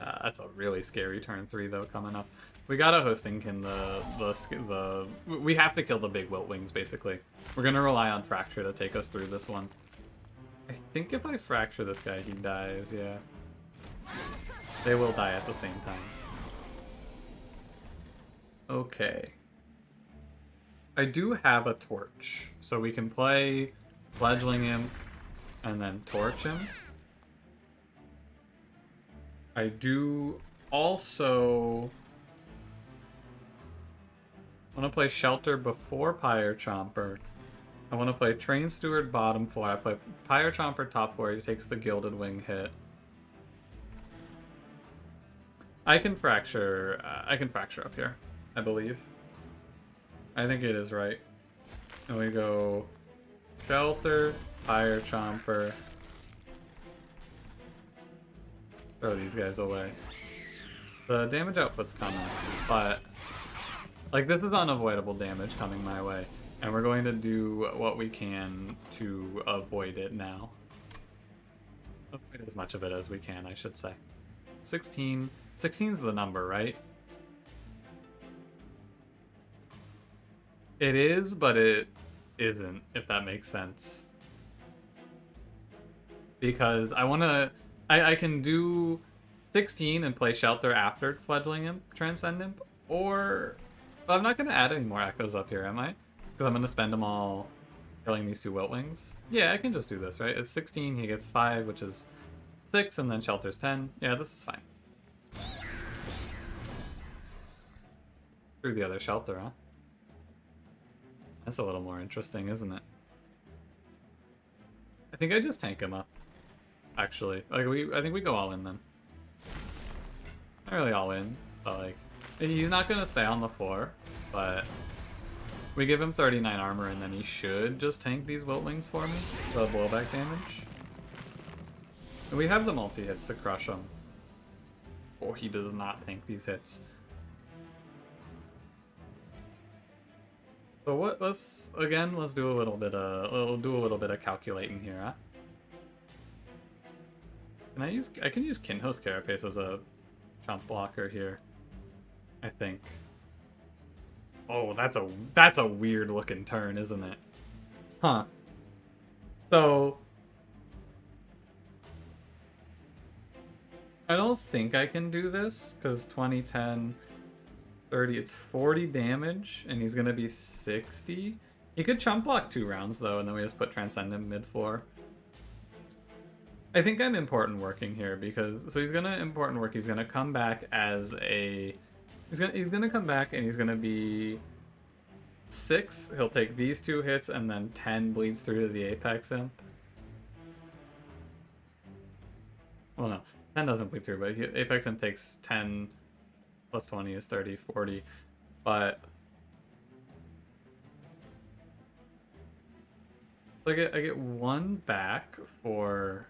A: That's a really scary turn 3 though coming up. We got a Hostingkin we have to kill the big Wilt Wings basically. We're gonna rely on Fracture to take us through this one. I think if I Fracture this guy, he dies, yeah. They will die at the same time. Okay. I do have a Torch, so we can play Fledgling Imp and then Torch him. I do also want to play Shelter before Pyre Chomper. I want to play Train Steward bottom 4. I play Pyre Chomper top 4. He takes the Gilded Wing hit. I can fracture up here, I believe. I think it is right. And we go Shelter, Pyre Chomper. Throw these guys away. The damage output's coming, but like this is unavoidable damage coming my way, and we're going to do what we can to avoid it now. Avoid as much of it as we can, I should say. 16. 16's the number, right? It is, but it isn't, if that makes sense. Because I can do 16 and play Shelter after Fledgling Imp, Transcendimp, or I'm not going to add any more Echoes up here, am I? Because I'm going to spend them all killing these 2 Wilt Wings. Yeah, I can just do this, right? It's 16, he gets 5, which is 6, and then Shelter's 10. Yeah, this is fine. Through the other Shelter, huh? That's a little more interesting, isn't it? I think I just tank him up. Actually, like I think we go all in then. Not really all in, but like he's not gonna stay on the floor, but we give him 39 armor and then he should just tank these Wilt Wings for me, the blowback damage. And we have the multi-hits to crush him. Oh, he does not tank these hits. So let's do a little bit of calculating here, huh? I can use Kinhost Carapace as a chomp blocker here, I think. Oh, that's a weird looking turn, isn't it? Huh. So I don't think I can do this, because 20, 10, 30, it's 40 damage, and he's gonna be 60. He could chump block 2 rounds, though, and then we just put Transcendent mid 4. I think I'm important working here, because... So he's gonna important work, he's gonna come back as a... He's gonna come back, and he's gonna be... 6, he'll take these 2 hits, and then 10 bleeds through to the Apex Imp. Well, no. 10 doesn't bleed through, but Apex Imp takes 10 plus 20 is 30, 40. But I get 1 back for...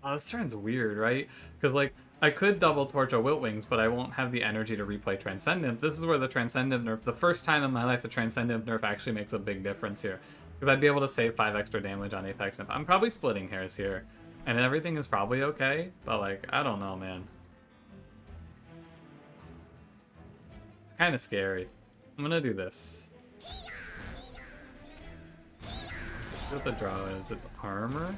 A: Oh, this turn's weird, right? Because, like, I could double torch a Wiltwings, but I won't have the energy to replay Transcendimp. This is where the Transcendimp nerf, the first time in my life the Transcendimp nerf actually makes a big difference here. Because I'd be able to save 5 extra damage on Apex Imp. I'm probably splitting hairs here. And everything is probably okay, but, like, I don't know, man. It's kind of scary. I'm gonna do this. See what the draw is. It's armor.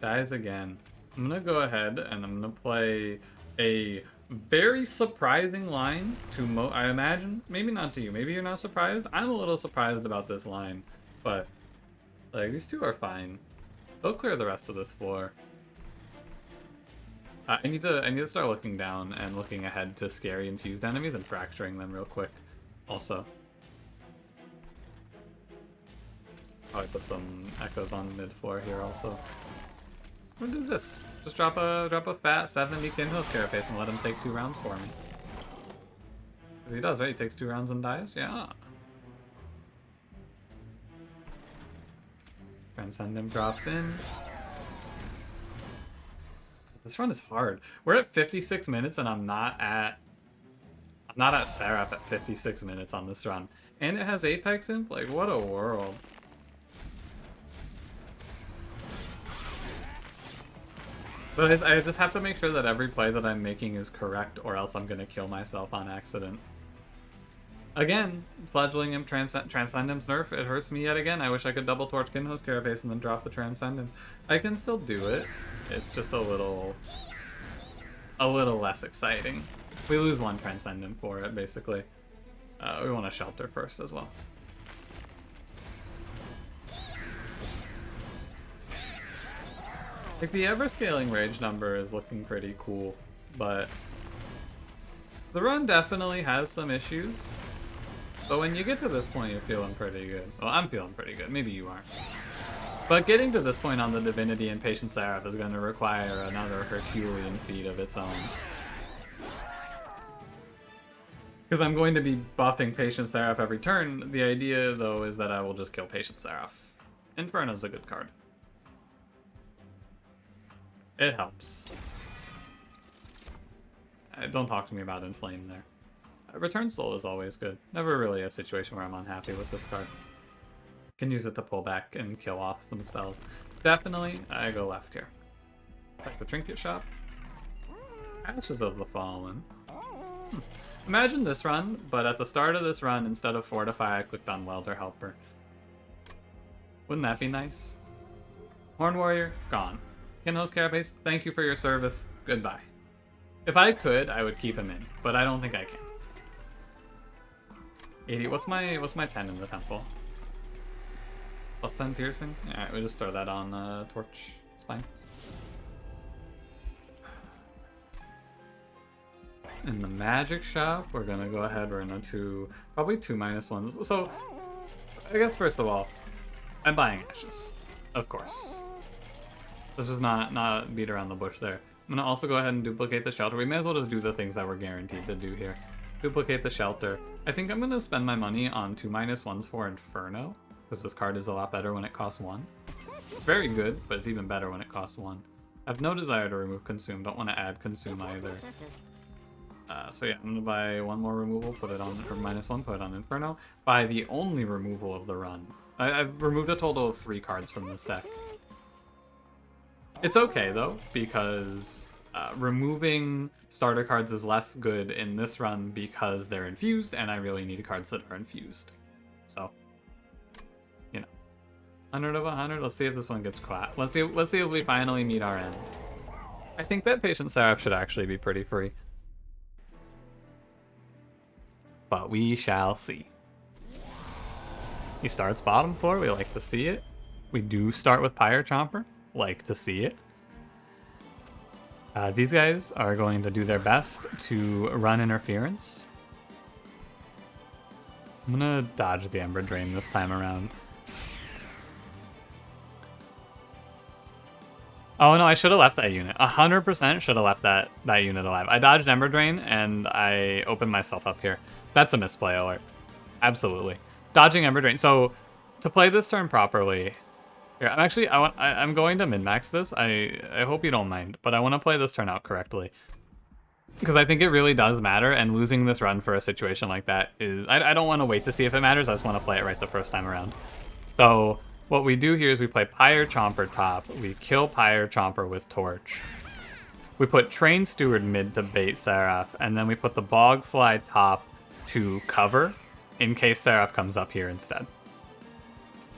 A: Dies again. I'm gonna go ahead and I'm gonna play a very surprising line to I imagine. Maybe not to you. Maybe you're not surprised. I'm a little surprised about this line, but, like, these 2 are fine. They'll clear the rest of this floor. I need to start looking down and looking ahead to scary infused enemies and fracturing them real quick. Also, probably put some echoes on mid floor here. Also, I'm gonna do this. Just drop a fat 70 Kinhost carapace and let him take 2 rounds for me. Because he does, right? He takes 2 rounds and dies. Yeah. Transcendimp drops in. This run is hard. We're at 56 minutes and I'm not at Seraph at 56 minutes on this run. And it has Apex Imp? Like, what a world. But I just have to make sure that every play that I'm making is correct, or else I'm gonna kill myself on accident. Again, Fledgling Imp Transcendimp's nerf, it hurts me yet again. I wish I could double torch Kinhost Carapace and then drop the Transcendimp. I can still do it. It's just a little less exciting. We lose 1 Transcendimp for it, basically. We want to shelter first as well. Like, the ever-scaling rage number is looking pretty cool, but the run definitely has some issues. But when you get to this point, you're feeling pretty good. Well, I'm feeling pretty good. Maybe you aren't. But getting to this point on the Divinity and Patient Seraph is going to require another Herculean feat of its own. Because I'm going to be buffing Patient Seraph every turn. The idea, though, is that I will just kill Patient Seraph. Inferno's a good card. It helps. Don't talk to me about Inflame there. Return Soul is always good. Never really a situation where I'm unhappy with this card. Can use it to pull back and kill off some spells. Definitely, I go left here. Like the Trinket Shop. Ashes of the Fallen. Imagine this run, but at the start of this run, instead of Fortify, I clicked on Welder Helper. Wouldn't that be nice? Horn Warrior, gone. Kinhost Carapace, thank you for your service. Goodbye. If I could, I would keep him in, but I don't think I can. 80. What's my 10 in the temple? Plus 10 piercing? Alright, we just throw that on torch. It's fine. In the magic shop, we're gonna go ahead, we're gonna probably 2 -1s. So, I guess first of all, I'm buying ashes. Of course. This is not beat around the bush there. I'm gonna also go ahead and duplicate the shelter. We may as well just do the things that we're guaranteed to do here. Duplicate the shelter. I think I'm gonna spend my money on 2 -1s for Inferno, because this card is a lot better when it costs 1. Very good, but it's even better when it costs 1. I have no desire to remove Consume. Don't want to add Consume either. So yeah, I'm gonna buy 1 more removal, put it on, or -1, put it on Inferno. Buy the only removal of the run. I've removed a total of 3 cards from this deck. It's okay though, because removing starter cards is less good in this run because they're infused, and I really need cards that are infused. So, you know. 100 of 100. Let's see if this one gets caught. Let's see if we finally meet our end. I think that Patient Seraph should actually be pretty free. But we shall see. He starts bottom floor. We like to see it. We do start with Pyre Chomper. Like to see it. These guys are going to do their best to run interference. I'm gonna dodge the Ember Drain this time around. Oh no, I should have left that unit. 100% should have left that unit alive. I dodged Ember Drain and I opened myself up here. That's a misplay alert. Absolutely. Dodging Ember Drain. So to play this turn properly, here, I'm going to min-max this. I hope you don't mind, but I want to play this turn out correctly. Because I think it really does matter, and losing this run for a situation like that is... I don't want to wait to see if it matters, I just want to play it right the first time around. So what we do here is we play Pyre Chomper top, we kill Pyre Chomper with Torch. We put Train Steward mid to bait Seraph, and then we put the Bogfly top to cover, in case Seraph comes up here instead.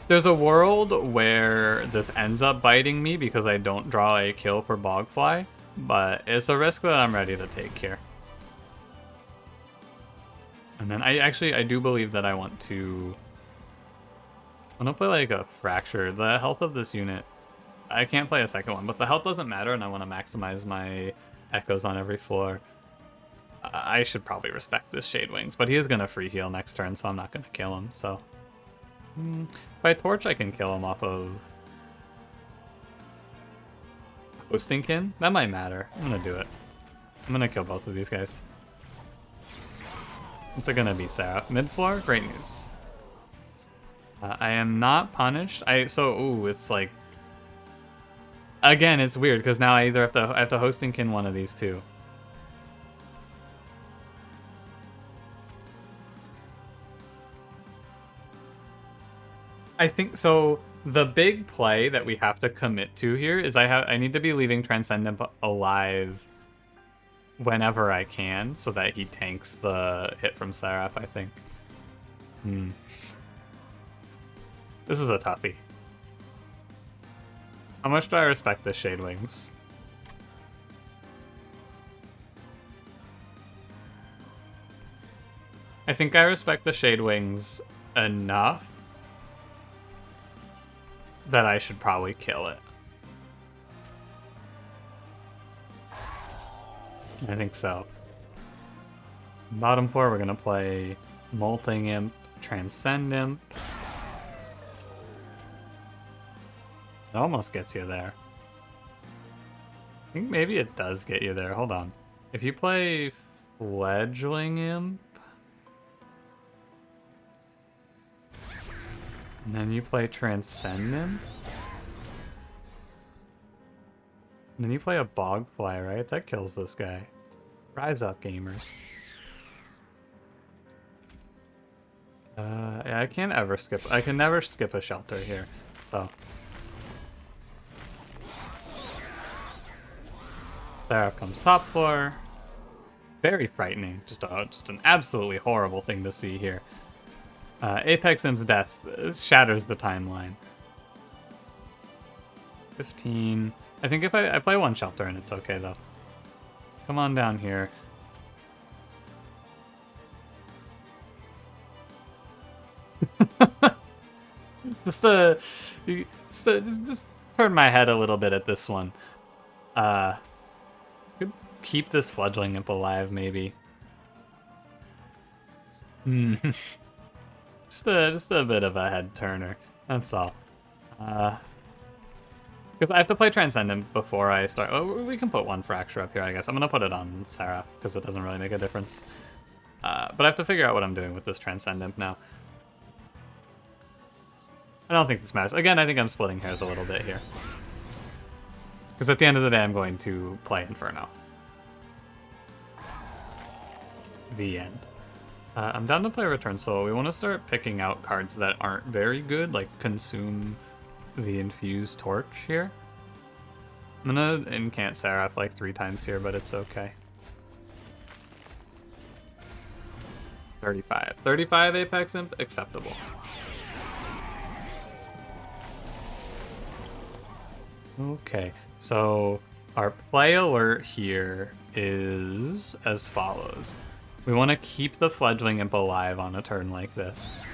A: There's a world where this ends up biting me because I don't draw a kill for Bogfly, but it's a risk that I'm ready to take here. And then I do believe that I want to play like a Fracture. The health of this unit, I can't play a second one, but the health doesn't matter and I want to maximize my echoes on every floor. I should probably respect this Shade Wings, but he is going to free heal next turn, so I'm not going to kill him, so... If I Torch, I can kill him off of Hostingkin. That might matter. I'm gonna do it. I'm gonna kill both of these guys. What's it gonna be, Seraph? Mid-floor? Great news. I am not punished. Ooh, it's like... Again, it's weird, because now I either have to Hostingkin one of these two. I think so. The big play that we have to commit to here is I need to be leaving Transcendimp alive whenever I can, so that he tanks the hit from Seraph, I think. This is a toughie. How much do I respect this Shade Wings? I think I respect the Shade Wings enough that I should probably kill it. I think so. Bottom floor, we're gonna play Molting Imp, Transcendimp. It almost gets you there. I think maybe it does get you there. Hold on. If you play Fledgling Imp, and then you play Transcendent. And then you play a Bogfly, right? That kills this guy. Rise up, gamers. Yeah, I can't ever skip. I can never skip a shelter here. So. Seraph comes top floor. Very frightening. Just an absolutely horrible thing to see here. Apex Imp's death shatters the timeline. 15. I think if I play one shelter and it's okay though. Come on down here. just turn my head a little bit at this one. Could keep this Fledgling Imp alive maybe. Just a bit of a head turner. That's all. Because I have to play Transcendent before I start. Oh, we can put one Fracture up here, I guess. I'm gonna put it on Seraph because it doesn't really make a difference. But I have to figure out what I'm doing with this Transcendent now. I don't think this matters. Again, I think I'm splitting hairs a little bit here. Because at the end of the day, I'm going to play Inferno. The end. I'm down to play Return Soul. We want to start picking out cards that aren't very good, like Consume the Infused Torch here. I'm gonna incant Seraph like 3 times here, but it's okay. 35. 35 Apex Imp, acceptable. Okay, so our play alert here is as follows. We want to keep the fledgling imp alive on a turn like this.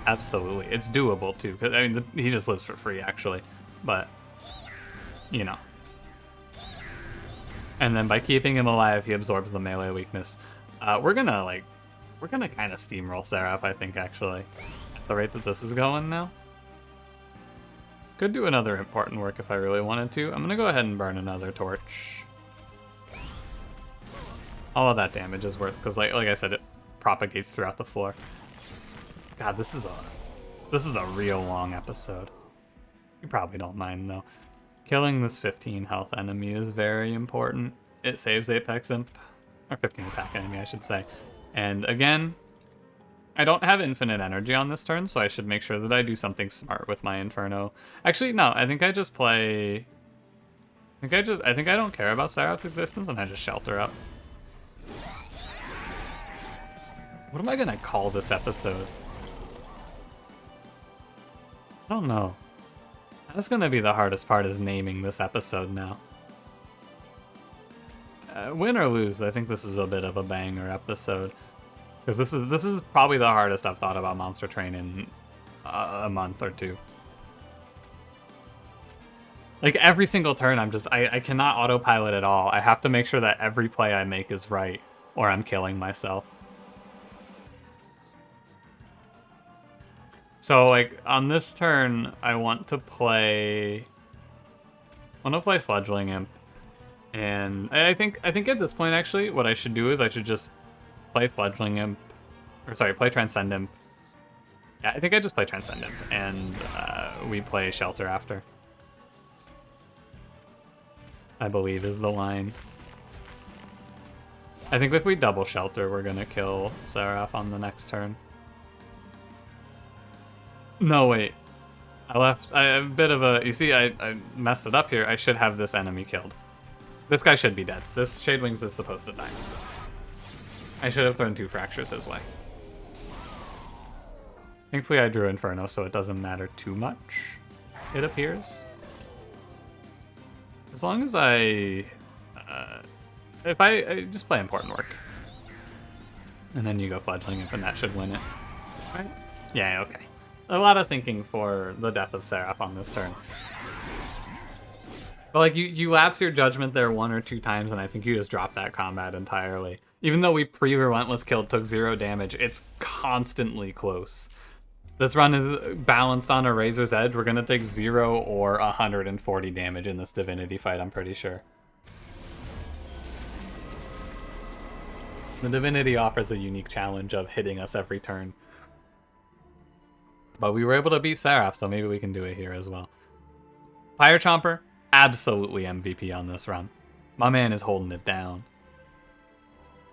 A: Absolutely. It's doable, too. Cause, I mean, he just lives for free, actually. But, you know. And then by keeping him alive, he absorbs the melee weakness. We're gonna kind of steamroll Seraph, I think, actually. At the rate that this is going now. Could do another important work if I really wanted to. I'm gonna go ahead and burn another torch. All of that damage is worth, because like I said, it propagates throughout the floor. God, this is a real long episode. You probably don't mind though. Killing this 15 health enemy is very important. It saves Apex Imp, or 15 attack enemy, I should say. And again, I don't have infinite energy on this turn, so I should make sure that I do something smart with my Inferno. Actually, no, I think I just play. I think I don't care about Seraph's existence, and I just shelter up. What am I gonna call this episode? I don't know. That's gonna be the hardest part, is naming this episode now. Win or lose, I think this is a bit of a banger episode. Because this is probably the hardest I've thought about Monster Train in a month or two. Like every single turn, I cannot autopilot at all. I have to make sure that every play I make is right, or I'm killing myself. So like on this turn, I want to play Fledgling Imp, and I think at this point actually, what I should do is I should just play Fledgling Imp, or sorry, play Transcendimp. Yeah, I think I just play Transcendimp, and we play Shelter after. I believe is the line. I think if we double Shelter, we're gonna kill Seraph on the next turn. No, wait. I have a bit of a... You see, I messed it up here. I should have this enemy killed. This guy should be dead. This Shadewings is supposed to die. I should have thrown 2 fractures his way. Thankfully, I drew Inferno, so it doesn't matter too much, it appears. As long as I just play important work. And then you go Fledgling Imp, and that should win it. Right? Yeah, okay. A lot of thinking for the death of Seraph on this turn. But like you lapse your judgment there 1 or 2 times, and I think you just drop that combat entirely. Even though we pre-Relentless killed, took 0 damage, it's constantly close. This run is balanced on a razor's edge. We're gonna take 0 or 140 damage in this Divinity fight, I'm pretty sure. The Divinity offers a unique challenge of hitting us every turn. But we were able to beat Seraph, so maybe we can do it here as well. Pyre Chomper, absolutely MVP on this run. My man is holding it down.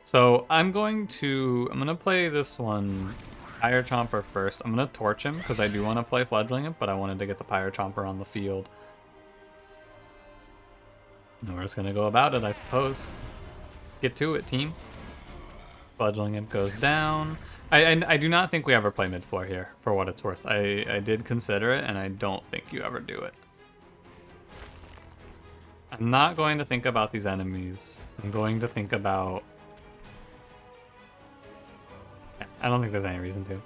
A: So I'm gonna play this one, Pyre Chomper first. I'm gonna torch him because I do want to play Fledgling Imp, but I wanted to get the Pyre Chomper on the field. And we're just gonna go about it, I suppose. Get to it, team. Fledgling Imp goes down. I do not think we ever play mid-floor here, for what it's worth. I did consider it, and I don't think you ever do it. I'm not going to think about these enemies. I'm going to think about... Yeah, I don't think there's any reason to.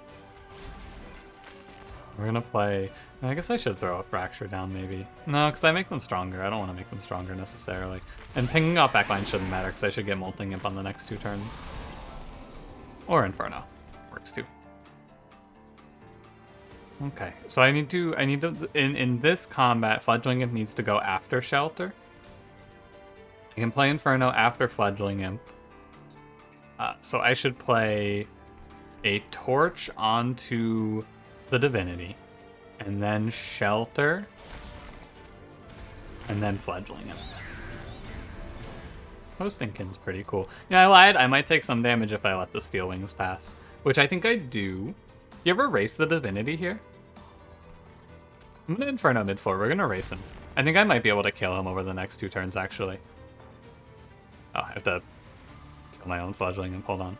A: We're going to play... I guess I should throw a Fracture down, maybe. No, because I make them stronger. I don't want to make them stronger, necessarily. And pinging out backline shouldn't matter, because I should get Molting Imp on the next 2 turns. Or Inferno. Works too. Okay, so I need to in this combat, Fledgling Imp needs to go after Shelter. I can play Inferno after Fledgling Imp. So I should play a Torch onto the Divinity, and then Shelter, and then Fledgling Imp. Hostingkin's pretty cool. Yeah, I lied. I might take some damage if I let the Steel Wings pass. Which I think I do. You ever race the Divinity here? I'm gonna Inferno mid-4. We're gonna race him. I think I might be able to kill him over the next 2 turns, actually. Oh, I have to kill my own Fledgling and hold on.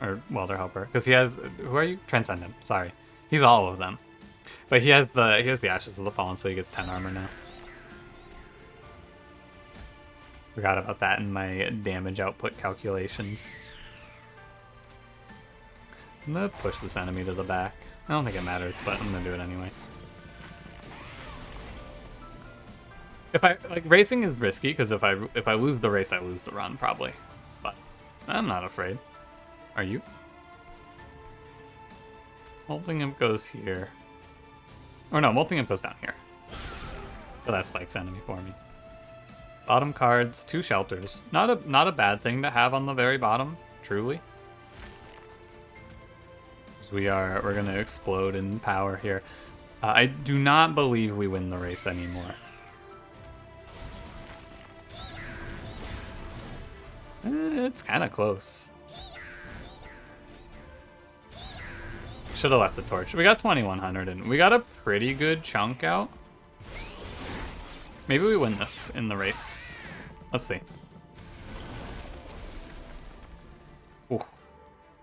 A: Or Welder Helper. Because he has... Who are you? Transcendimp. Sorry. He's all of them. But he has the Ashes of the Fallen, so he gets 10 armor now. Forgot about that in my damage output calculations. I'm gonna push this enemy to the back. I don't think it matters, but I'm gonna do it anyway. If I like, racing is risky because if I lose the race, I lose the run probably. But I'm not afraid. Are you? Molting Imp goes here. Or no, Molting Imp goes down here. So that spikes enemy for me. Bottom cards, 2 shelters. Not a bad thing to have on the very bottom, truly. We're gonna explode in power here. I do not believe we win the race anymore. It's kind of close. Should have left the torch. We got 2100 and we got a pretty good chunk out. Maybe we win this in the race. Let's see. Ooh.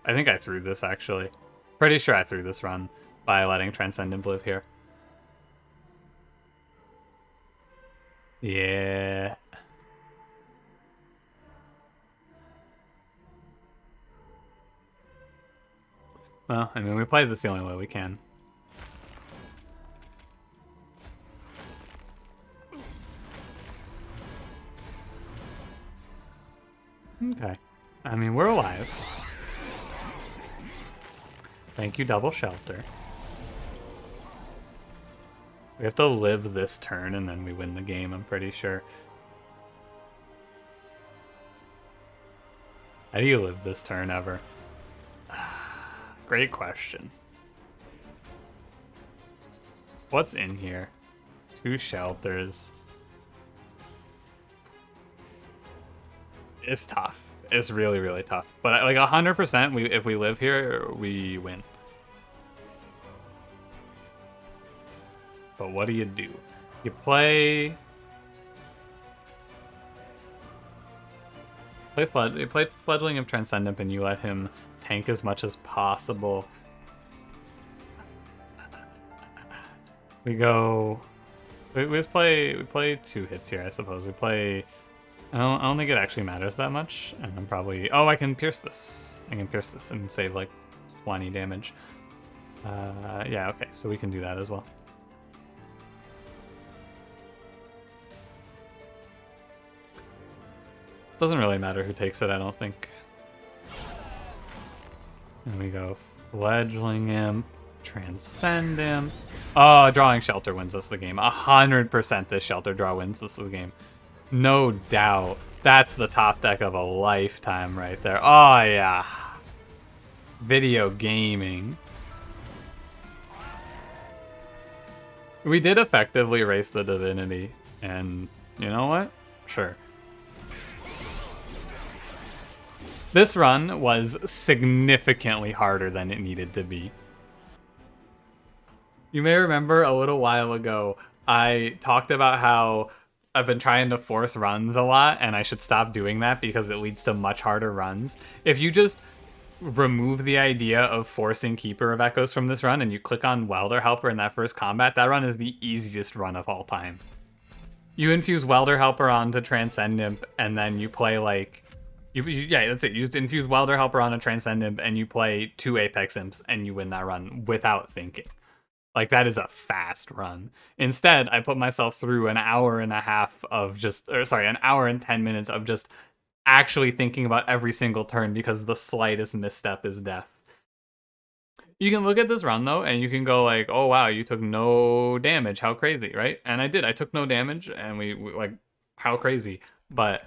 A: I think I threw this actually. Pretty sure I threw this run by letting Transcendimp live here. Yeah. Well, I mean, we played this the only way we can. Okay. I mean, we're alive. Thank you, Double Shelter. We have to live this turn and then we win the game, I'm pretty sure. How do you live this turn ever? Great question. What's in here? 2 shelters. It's tough. It's really, really tough. But like 100%, if we live here, we win. But what do? You play Fledgling of Transcendimp and you let him tank as much as possible. We play 2 hits here, I suppose. We play. I don't think it actually matters that much, and I'm probably. Oh, I can pierce this. I can pierce this and save like 20 damage. Yeah, okay, so we can do that as well. Doesn't really matter who takes it, I don't think. And we go Fledgling Imp, Transcendimp. Oh, drawing Shelter wins us the game. 100% this Shelter draw wins us the game. No doubt. That's the top deck of a lifetime right there. Oh, yeah. Video gaming. We did effectively race the Divinity. And you know what? Sure. This run was significantly harder than it needed to be. You may remember a little while ago, I talked about how I've been trying to force runs a lot, and I should stop doing that because it leads to much harder runs. If you just remove the idea of forcing Keeper of Echoes from this run, and you click on Welder Helper in that first combat, that run is the easiest run of all time. You infuse Welder Helper onto Transcendimp, and then you play like... yeah, that's it. You just infuse Welder Helper on a Transcendimp, and you play 2 Apex Imps, and you win that run without thinking. Like, that is a fast run. Instead, I put myself through an hour and a half of just... an hour and 10 minutes of just actually thinking about every single turn because the slightest misstep is death. You can look at this run, though, and you can go like, oh, wow, you took no damage. How crazy, right? And I did. I took no damage, and we like, how crazy. But...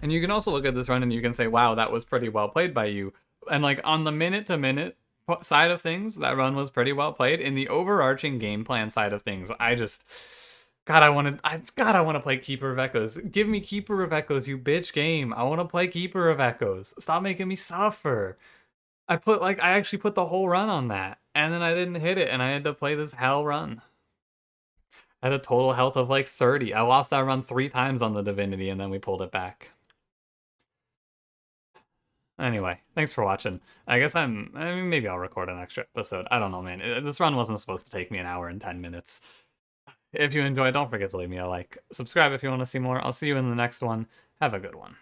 A: And you can also look at this run and you can say, wow, that was pretty well played by you. And like on the minute-to-minute side of things, that run was pretty well played. In the overarching game plan side of things, God, I want to play Keeper of Echoes. Give me Keeper of Echoes, you bitch game. I want to play Keeper of Echoes. Stop making me suffer. I actually put the whole run on that. And then I didn't hit it and I had to play this hell run. I had a total health of like 30. I lost that run 3 times on the Divinity and then we pulled it back. Anyway, thanks for watching. I mean, maybe I'll record an extra episode. I don't know, man. This run wasn't supposed to take me an hour and 10 minutes. If you enjoyed, don't forget to leave me a like. Subscribe if you want to see more. I'll see you in the next one. Have a good one.